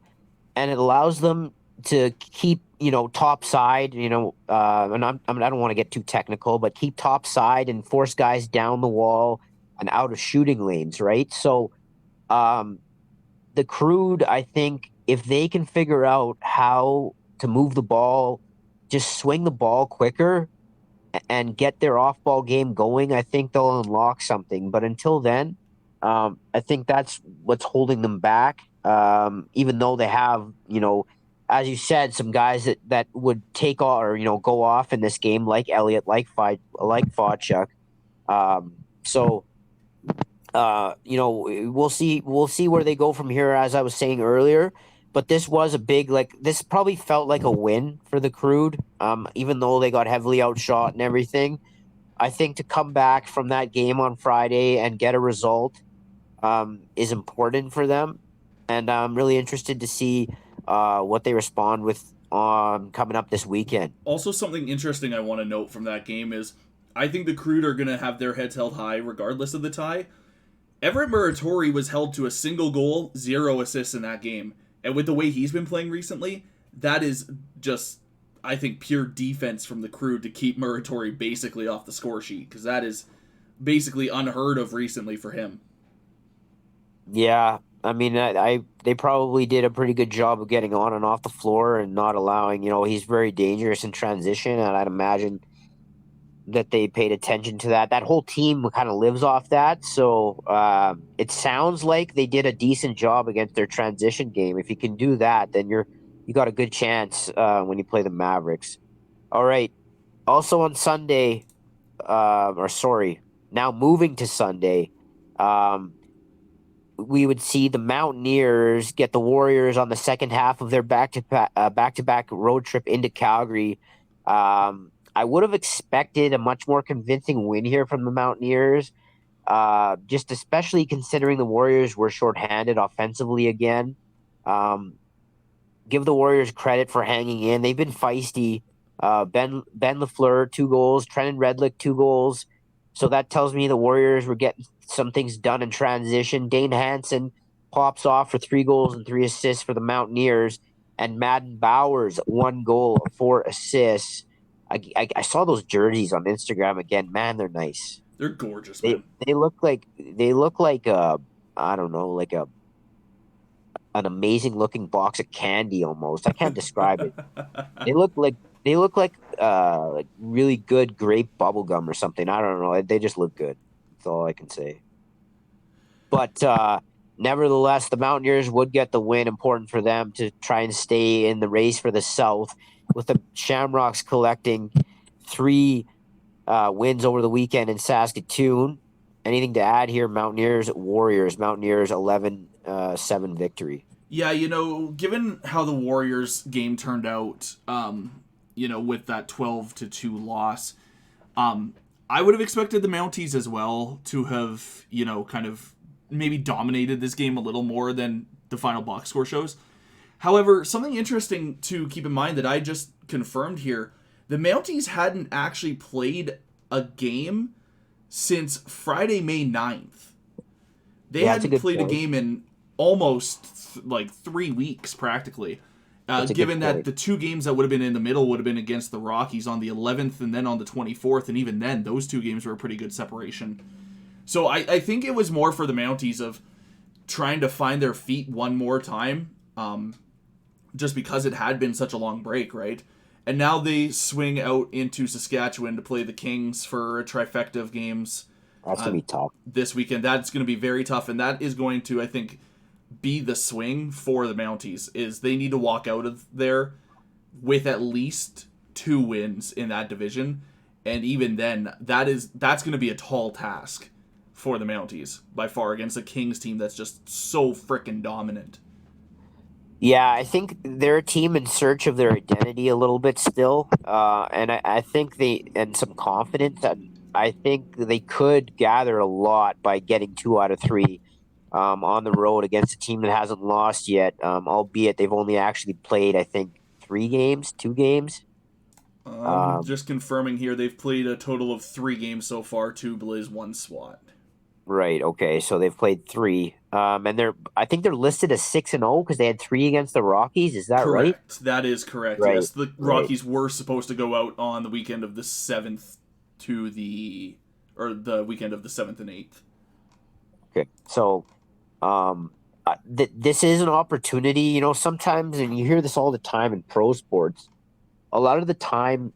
and it allows them to keep top side, and I don't want to get too technical, but keep top side and force guys down the wall and out of shooting lanes, right? So um the Crude, I think, if they can figure out how to move the ball, just swing the ball quicker and get their off ball game going, I think they'll unlock something. But until then, I think that's what's holding them back. Even though they have, as you said, some guys that would take off or go off in this game, like Elliott, like Fodchuk. So we'll see where they go from here, as I was saying earlier. But this was a big, like, this probably felt like a win for the Crude, even though they got heavily outshot and everything. I think to come back from that game on Friday and get a result is important for them, and I'm really interested to see what they respond with coming up this weekend. Also, something interesting I want to note from that game is I think the Crude are going to have their heads held high regardless of the tie. Everett Muratori was held to a single goal, 0 assists in that game. And with the way he's been playing recently, that is just, I think, pure defense from the Crude to keep Muratori basically off the score sheet, because that is basically unheard of recently for him. Yeah, I mean, they probably did a pretty good job of getting on and off the floor and not allowing. He's very dangerous in transition, and I'd imagine that they paid attention to that. That whole team kind of lives off that, so it sounds like they did a decent job against their transition game. If you can do that, then you got a good chance when you play the Mavericks. All right. Also on Sunday, or sorry, now moving to Sunday. Um, we would see the Mountaineers get the Warriors on the second half of their back-to-back road trip into Calgary. I would have expected a much more convincing win here from the Mountaineers, just especially considering the Warriors were shorthanded offensively again. Um, give the Warriors credit for hanging in. They've been feisty. Ben Lafleur 2 goals, Trenton Redlick 2 goals. So that tells me the Warriors were getting some things done in transition. Dane Hansen pops off for 3 goals and 3 assists for the Mountaineers, and Madden Bowers 1 goal, 4 assists. I saw those jerseys on Instagram again. Man, they're nice. They're gorgeous, They man. they look like I don't know, like an amazing looking box of candy almost. I can't describe it. They look like like really good grape bubble gum or something. I don't know. They just look good. That's all I can say. But nevertheless, the Mountaineers would get the win. Important for them to try and stay in the race for the South, with the Shamrocks collecting 3 wins over the weekend in Saskatoon. Anything to add here? Mountaineers, Warriors. Mountaineers 11-7 victory. Yeah, given how the Warriors game turned out, with that 12-2 loss, I would have expected the Mounties as well to have, kind of maybe dominated this game a little more than the final box score shows. However, something interesting to keep in mind that I just confirmed here, the Mounties hadn't actually played a game since Friday, May 9th. They hadn't played a game in almost 3 weeks, practically. Given that the 2 games that would have been in the middle would have been against the Rockies on the 11th and then on the 24th, and even then, those 2 games were a pretty good separation. So I think it was more for the Mounties of trying to find their feet one more time, just because it had been such a long break, right? And now they swing out into Saskatchewan to play the Kings for a trifecta of games. That's going to be tough. This weekend. That's going to be very tough, and that is going to, I think, be the swing for the Mounties, is they need to walk out of there with at least 2 wins in that division. And even then, that's going to be a tall task for the Mounties, by far, against a Kings team that's just so freaking dominant. Yeah, I think they're a team in search of their identity a little bit still, and I think and some confidence that I think they could gather a lot by getting 2 out of 3 on the road against a team that hasn't lost yet, albeit they've only actually played, I think, 2 games. Just confirming here, they've played a total of 3 games so far, 2 Blizz, 1 SWAT. Right. Okay. So they've played 3, and I think they're listed as 6-0 because they had 3 against the Rockies. Is that right? Correct. That is correct. Right. Yes, the Rockies were supposed to go out on the weekend of the 7th the weekend of the 7th and 8th. Okay. So, this is an opportunity. Sometimes, and you hear this all the time in pro sports. A lot of the time,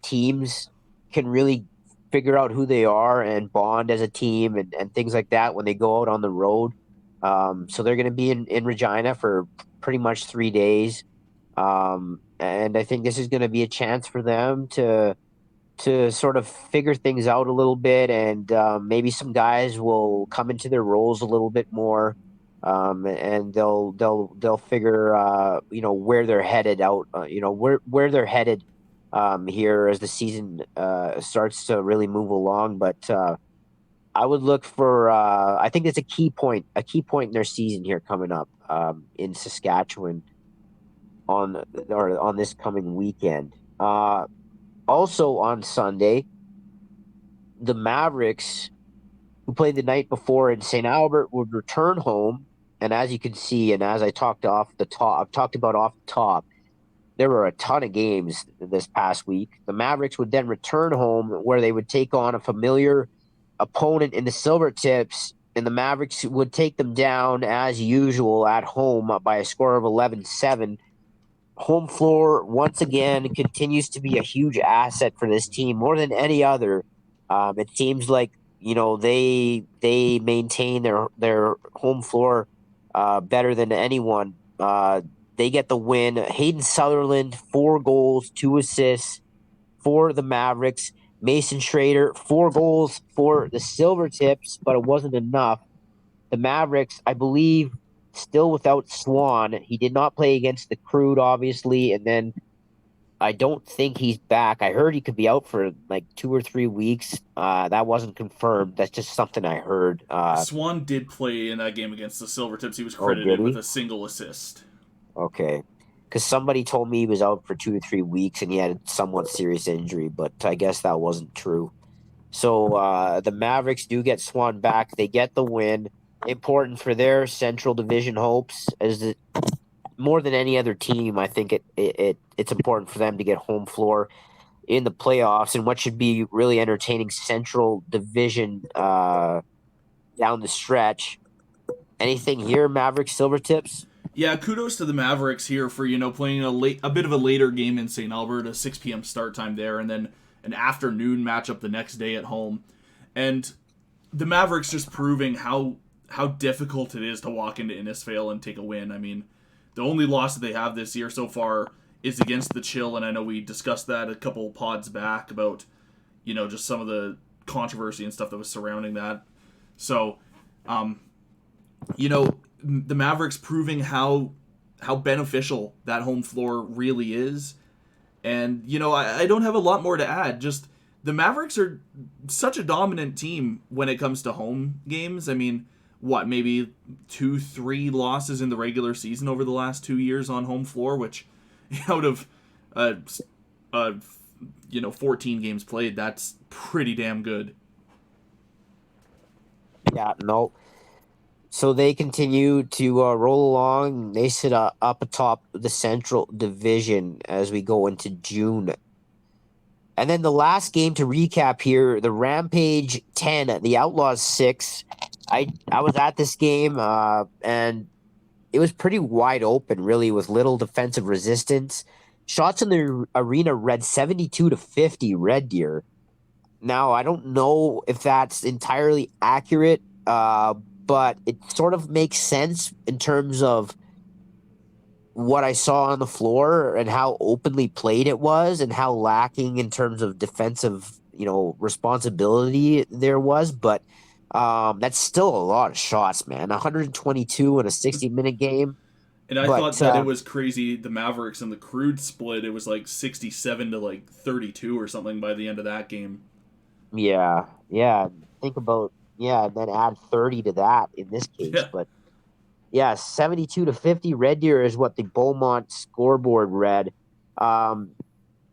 teams can really figure out who they are and bond as a team and things like that when they go out on the road. So they're going to be in Regina for pretty much 3 days. And I think this is going to be a chance for them to sort of figure things out a little bit. And maybe some guys will come into their roles a little bit more. And they'll figure, where they're headed out, where they're headed here as the season starts to really move along. But I would look for I think it's a key point in their season here coming up in Saskatchewan on this coming weekend. Also on Sunday, the Mavericks, who played the night before in St. Albert, would return home. And as you can see, and as I've talked about off the top, there were a ton of games this past week. The Mavericks would then return home, where they would take on a familiar opponent in the Silvertips, and the Mavericks would take them down as usual at home by a score of 11-7. Home floor, once again, continues to be a huge asset for this team, more than any other. It seems like they maintain their home floor better than anyone. They get the win. Hayden Sutherland, 4 goals, 2 assists for the Mavericks. Mason Schrader, 4 goals for the Silvertips, but it wasn't enough. The Mavericks, I believe, still without Swan. He did not play against the CROW, obviously, and then I don't think he's back. I heard he could be out for 2 or 3 weeks. That wasn't confirmed. That's just something I heard. Swan did play in that game against the Silvertips. He was credited with a single assist. Okay. Because somebody told me he was out for 2 to 3 weeks and he had a somewhat serious injury, but I guess that wasn't true. So the Mavericks do get Swan back. They get the win. Important for their Central Division hopes. More than any other team, I think it's important for them to get home floor in the playoffs and what should be really entertaining Central Division down the stretch. Anything here, Mavericks, Silvertips? Yeah, kudos to the Mavericks here for, playing a bit of a later game in St. Albert, a 6 p.m. start time there, and then an afternoon matchup the next day at home. And the Mavericks just proving how difficult it is to walk into Innisfail and take a win. I mean, the only loss that they have this year so far is against the Chill, and I know we discussed that a couple pods back about, just some of the controversy and stuff that was surrounding that. So, the Mavericks proving how beneficial that home floor really is. And, I don't have a lot more to add. Just the Mavericks are such a dominant team when it comes to home games. I mean, what, maybe 2-3 losses in the regular season over the last 2 years on home floor, which out of uh, uh 14 games played, that's pretty damn good. Yeah, no. So they continue to roll along. They sit up atop the Central Division as we go into June. And then the last game to recap here, the Rampage 10, the Outlaws 6. I was at this game, and it was pretty wide open, really, with little defensive resistance. Shots in the arena read 72-50 Red Deer. Now, I don't know if that's entirely accurate, but it sort of makes sense in terms of what I saw on the floor and how openly played it was and how lacking in terms of defensive, responsibility there was. But that's still a lot of shots, man. 122 in a 60-minute game. And I thought But that it was crazy. The Mavericks and the Crude split. It was like 67 to like 32 or something by the end of that game. yeah. Think about, then add 30 to that in this case. Yeah. But yeah, 72-50 Red Deer is what the Beaumont scoreboard read. Um,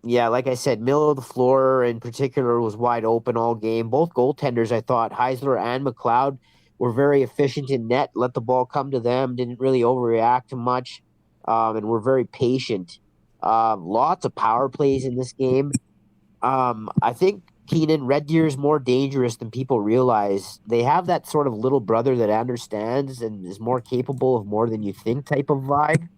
yeah, like I said, middle of the floor in particular was wide open all game. Both goaltenders, I thought, Heisler and McLeod, were very efficient in net, let the ball come to them, didn't really overreact to much, and were very patient. Lots of power plays in this game. I think Keenen, Red Deer is more dangerous than people realize. They have that sort of little brother that understands and is more capable of more than you think type of vibe.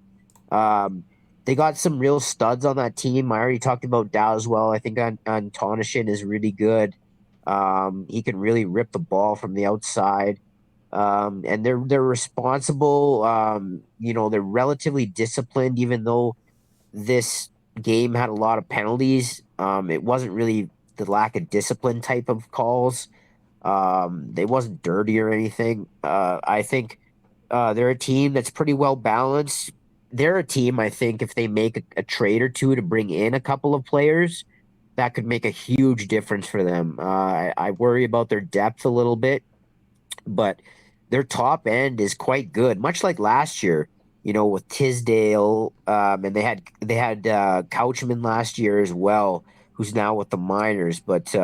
Um, they got some real studs on that team. I already talked about Dow as well. I think on Tonishin is really good. He can really rip the ball from the outside. And they're responsible. They're relatively disciplined, even though this game had a lot of penalties. It wasn't really the lack of discipline type of calls. They wasn't dirty or anything. I think they're a team that's pretty well balanced. They're a team, I think, if they make a trade or two to bring in a couple of players, that could make a huge difference for them. I worry about their depth a little bit, but their top end is quite good, much like last year. With Tisdale, and they had Couchman last year as well, who's now with the Miners. But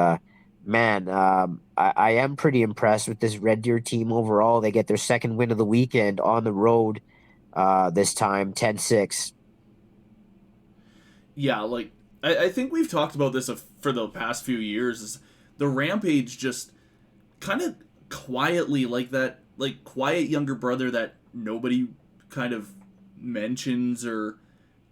man, I am pretty impressed with this Red Deer team overall. They get their second win of the weekend on the road, this time 10-6. Yeah, like, I think we've talked about this for the past few years. Is the Rampage just kind of quietly, like that, like quiet younger brother that nobody kind of mentions or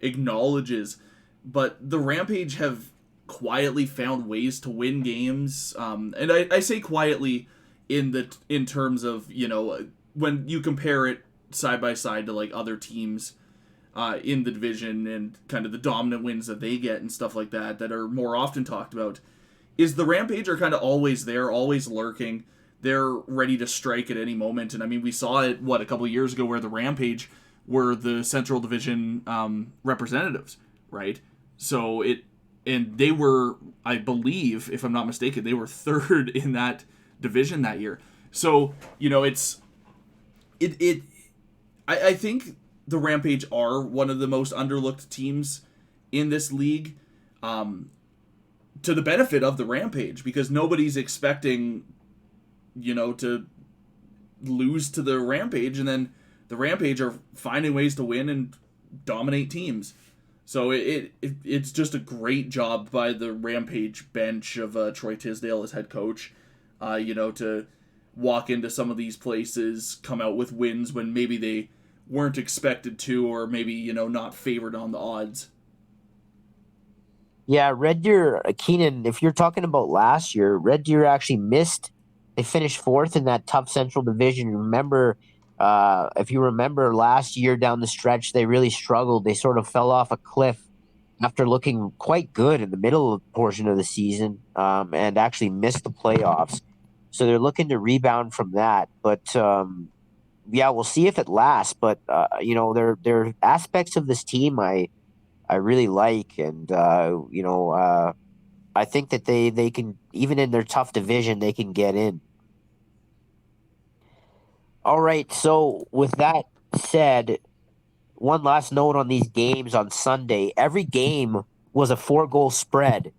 acknowledges, but the Rampage have quietly found ways to win games. And I say quietly in terms of, when you compare it side by side to like other teams in the division and kind of the dominant wins that they get and stuff like that are more often talked about, is the Rampage are kind of always there, always lurking. They're ready to strike at any moment. And I mean, we saw it, a couple of years ago where the Rampage were the Central Division representatives, right? And they were, I believe, if I'm not mistaken, they were third in that division that year. So, I think the Rampage are one of the most underlooked teams in this league, to the benefit of the Rampage, because nobody's expecting, to lose to the Rampage, and then the Rampage are finding ways to win and dominate teams. So it's just a great job by the Rampage bench of Troy Tisdale as head coach, to walk into some of these places, come out with wins when maybe they weren't expected to, or maybe, not favored on the odds. Yeah, Red Deer, Keenan, if you're talking about last year, Red Deer actually missed. They finished fourth in that tough Central Division. Remember, if you remember last year down the stretch, they really struggled. They sort of fell off a cliff after looking quite good in the middle portion of the season, and actually missed the playoffs. So they're looking to rebound from that. But yeah, we'll see if it lasts. But there are aspects of this team I really like, and I think that they can, even in their tough division, they can get in. All right. So with that said, one last note on these games on Sunday. Every game was a 4-goal spread.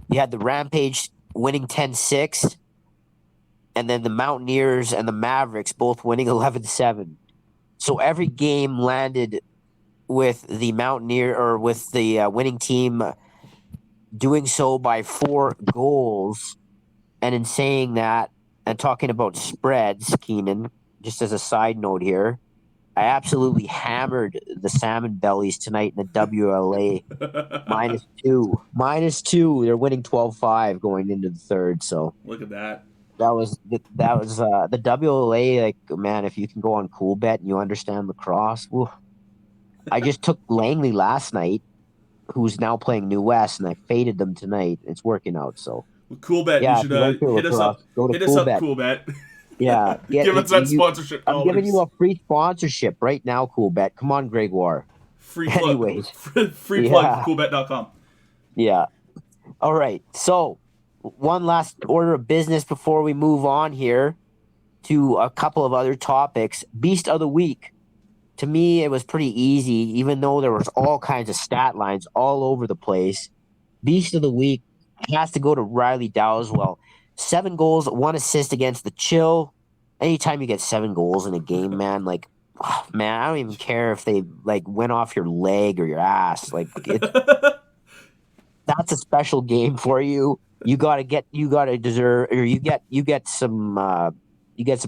You had the Rampage winning 10-6, and then the Mountaineers and the Mavericks both winning 11-7. So every game landed with the Mountaineer or with the winning team doing so by 4 goals. And in saying that and talking about spreads, Keenan, just as a side note here, I absolutely hammered the Salmon Bellies tonight in the WLA -2. -2. They're winning 12-5 going into the third. So Look at that. that was the WLA. Like, man, if you can go on Cool Bet and you understand lacrosse, woo. I just took Langley last night, who's now playing New West, and I faded them tonight. It's working out. So Well, Cool Bet, you yeah, if should you like your hit us lacrosse, up. go to Hit us Cool up, Bet. Cool Bet. Yeah, get Give us that you. sponsorship I'm giving you dollars. a free sponsorship right now, Cool Bet. Come on, Gregoire. Free plug. Anyways, Free plug. yeah, Coolbet.com. yeah. All right. So, one last order of business before we move on here to a couple of other topics. Beast of the week. To me, it was pretty easy, even though there was all kinds of stat lines all over the place. Beast of the week has to go to Riley Dowswell. 7 goals, 1 assist against the Chill. Anytime you get 7 goals in a game, man, like, oh, man, I don't even care if they like went off your leg or your ass. Like, that's a special game for you. You gotta deserve, or you get some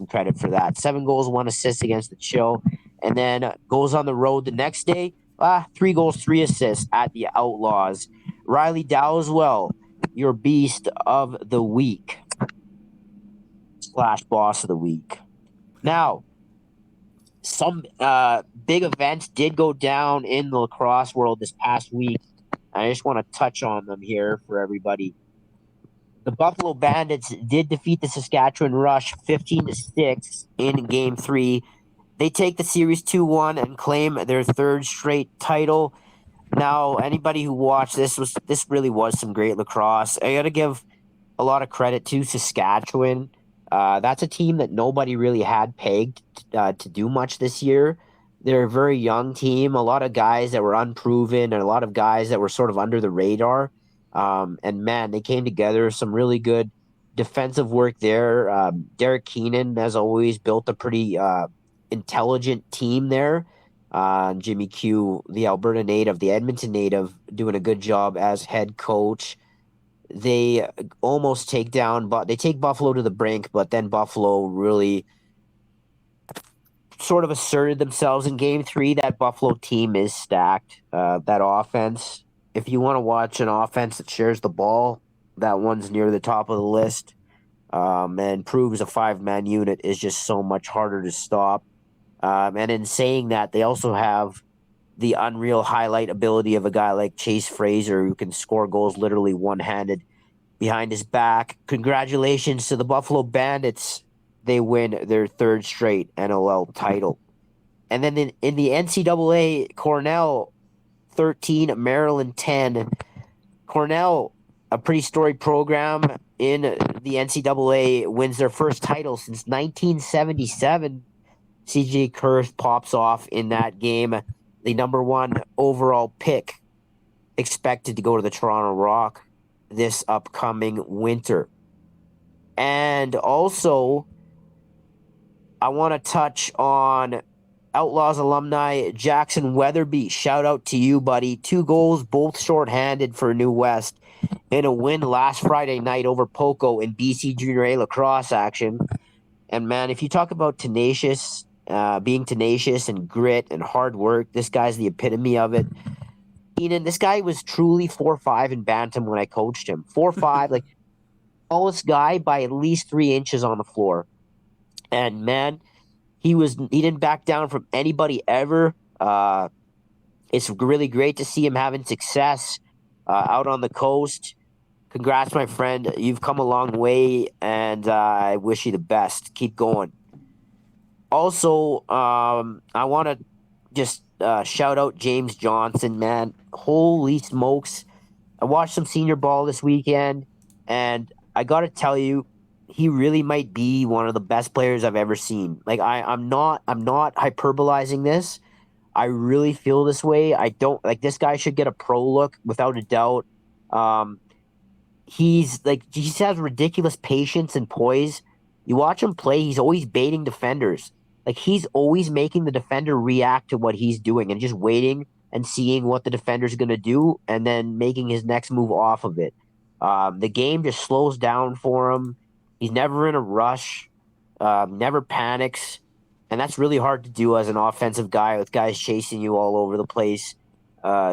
credit for that. 7 goals, 1 assist against the Chill, and then goes on the road the next day. 3 goals, 3 assists at the Outlaws. Riley Dowswell, your beast of the week / boss of the week. Now, some big events did go down in the lacrosse world this past week. I just want to touch on them here for everybody. The Buffalo Bandits did defeat the Saskatchewan Rush 15-6 in Game 3. They take the series 2-1 and claim their third straight title. Now, anybody who watched this really was some great lacrosse. I got to give a lot of credit to Saskatchewan. That's a team that nobody really had pegged to do much this year. They're a very young team, a lot of guys that were unproven, and a lot of guys that were sort of under the radar. And man, they came together. Some really good defensive work there. Derek Keenan, as always, built a pretty intelligent team there. Jimmy Q, the Alberta native, the Edmonton native, doing a good job as head coach. They almost take down, but they take Buffalo to the brink, but then Buffalo really sort of asserted themselves in Game 3. That Buffalo team is stacked. That offense, if you want to watch an offense that shares the ball, that one's near the top of the list. And proves a 5-man unit is just so much harder to stop. And in saying that, they also have the unreal highlight ability of a guy like Chase Fraser, who can score goals literally one-handed behind his back. Congratulations to the Buffalo Bandits. They win their third straight NLL title. And then in the NCAA, Cornell 13, Maryland 10. Cornell, a pretty storied program in the NCAA, wins their first title since 1977. CJ Kurth pops off in that game. The number 1 overall pick expected to go to the Toronto Rock this upcoming winter. And also, I want to touch on Outlaws alumni Jackson Weatherby. Shout out to you, buddy. 2 goals, both shorthanded for New West in a win last Friday night over Poco in BC Junior A lacrosse action. And man, if you talk about tenacious, being tenacious and grit and hard work, this guy's the epitome of it. Keenan, this guy was truly 4'5" in bantam when I coached him. 4'5", like tallest guy by at least 3 inches on the floor. And man, he didn't back down from anybody ever. It's really great to see him having success out on the coast. Congrats, my friend. You've come a long way, and I wish you the best. Keep going. Also, I want to just shout out James Johnson, man. Holy smokes. I watched some senior ball this weekend, and I got to tell you, he really might be one of the best players I've ever seen. Like I'm not hyperbolizing this. I really feel this way. I don't like this guy should get a pro look without a doubt. Um, he's like he just has ridiculous patience and poise. You watch him play, he's always baiting defenders. Like he's always making the defender react to what he's doing and just waiting and seeing what the defender's going to do and then making his next move off of it. The game just slows down for him. He's never in a rush, never panics. And that's really hard to do as an offensive guy with guys chasing you all over the place.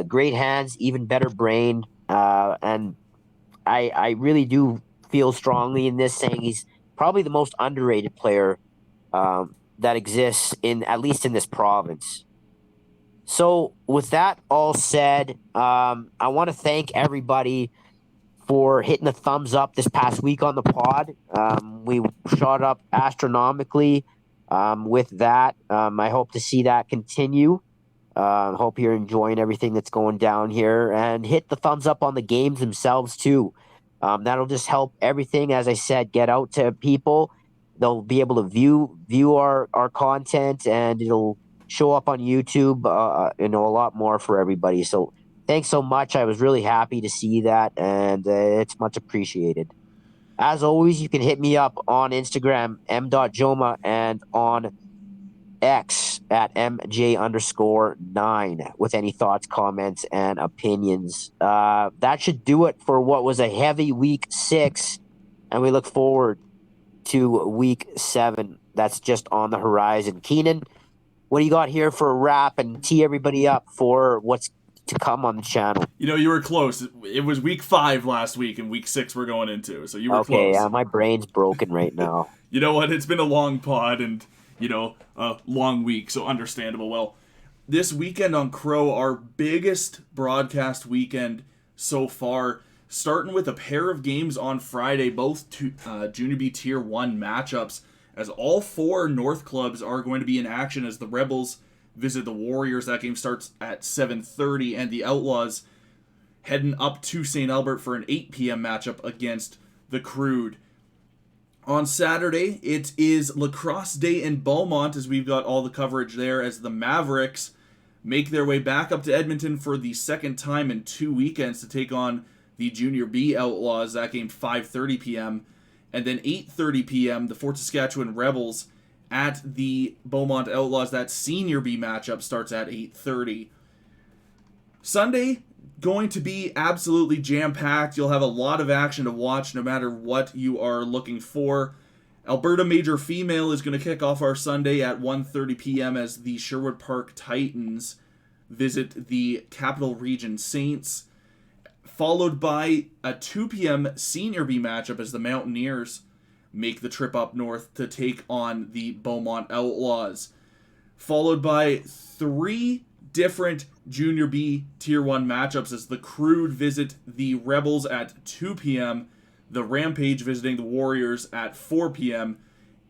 Great hands, even better brain. And I really do feel strongly in this, saying he's probably the most underrated player that exists in at least in this province. So, with that all said, I want to thank everybody for hitting the thumbs up this past week on the pod. We shot up astronomically with that. I hope to see that continue. Hope you're enjoying everything that's going down here, and hit the thumbs up on the games themselves too. That'll just help everything, as I said, get out to people. They'll be able to view our content, and it'll show up on YouTube. A lot more for everybody. So thanks so much. I was really happy to see that, and it's much appreciated. As always, you can hit me up on Instagram, m.joma, and on X at MJ_9 with any thoughts, comments, and opinions. That should do it for what was a heavy week 6, and we look forward to week 7. That's just on the horizon. Keenan, what do you got here for a wrap and tee everybody up for what's to come on the channel? You were close. It was week 5 last week, and week 6 we're going into, so you were Okay, close. my brain's broken right now. You know what? It's been a long pod and, a long week, so understandable. Well, this weekend on CROW, our biggest broadcast weekend so far, starting with a pair of games on Friday, both Junior B Tier 1 matchups, as all 4 North clubs are going to be in action as the Rebels visit the Warriors. That game starts at 7:30, and the Outlaws heading up to St. Albert for an 8 p.m. matchup against the CROW. On Saturday, it is Lacrosse Day in Beaumont, as we've got all the coverage there, as the Mavericks make their way back up to Edmonton for the second time in 2 weekends to take on the Junior B Outlaws. That game 5:30 p.m. And then 8:30 p.m., the Fort Saskatchewan Rebels at the Beaumont Outlaws. That Senior B matchup starts at 8:30. Sunday, going to be absolutely jam-packed. You'll have a lot of action to watch no matter what you are looking for. Alberta Major Female is going to kick off our Sunday at 1:30 p.m. as the Sherwood Park Titans visit the Capital Region Saints, followed by a 2 p.m. Senior B matchup as the Mountaineers make the trip up north to take on the Beaumont Outlaws, followed by 3 different Junior B Tier 1 matchups as the CROW visit the Rebels at 2 p.m., the Rampage visiting the Warriors at 4 p.m.,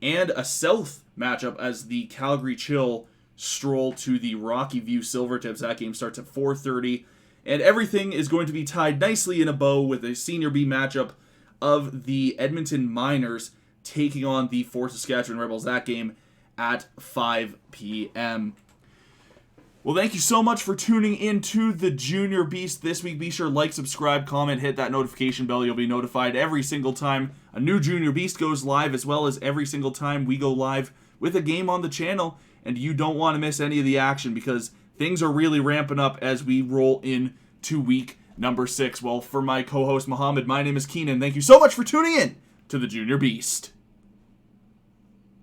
and a South matchup as the Calgary Chill stroll to the Rocky View Silvertips. That game starts at 4:30, and everything is going to be tied nicely in a bow with a Senior B matchup of the Edmonton Miners taking on the Fort Saskatchewan Rebels. That game at 5 p.m. Well, thank you so much for tuning in to the Junior Beast this week. Be sure to like, subscribe, comment, hit that notification bell. You'll be notified every single time a new Junior Beast goes live, as well as every single time we go live with a game on the channel. And you don't want to miss any of the action because things are really ramping up as we roll in to week number 6. Well, for my co-host Muhammad, my name is Keenan. Thank you so much for tuning in to the Junior Beast.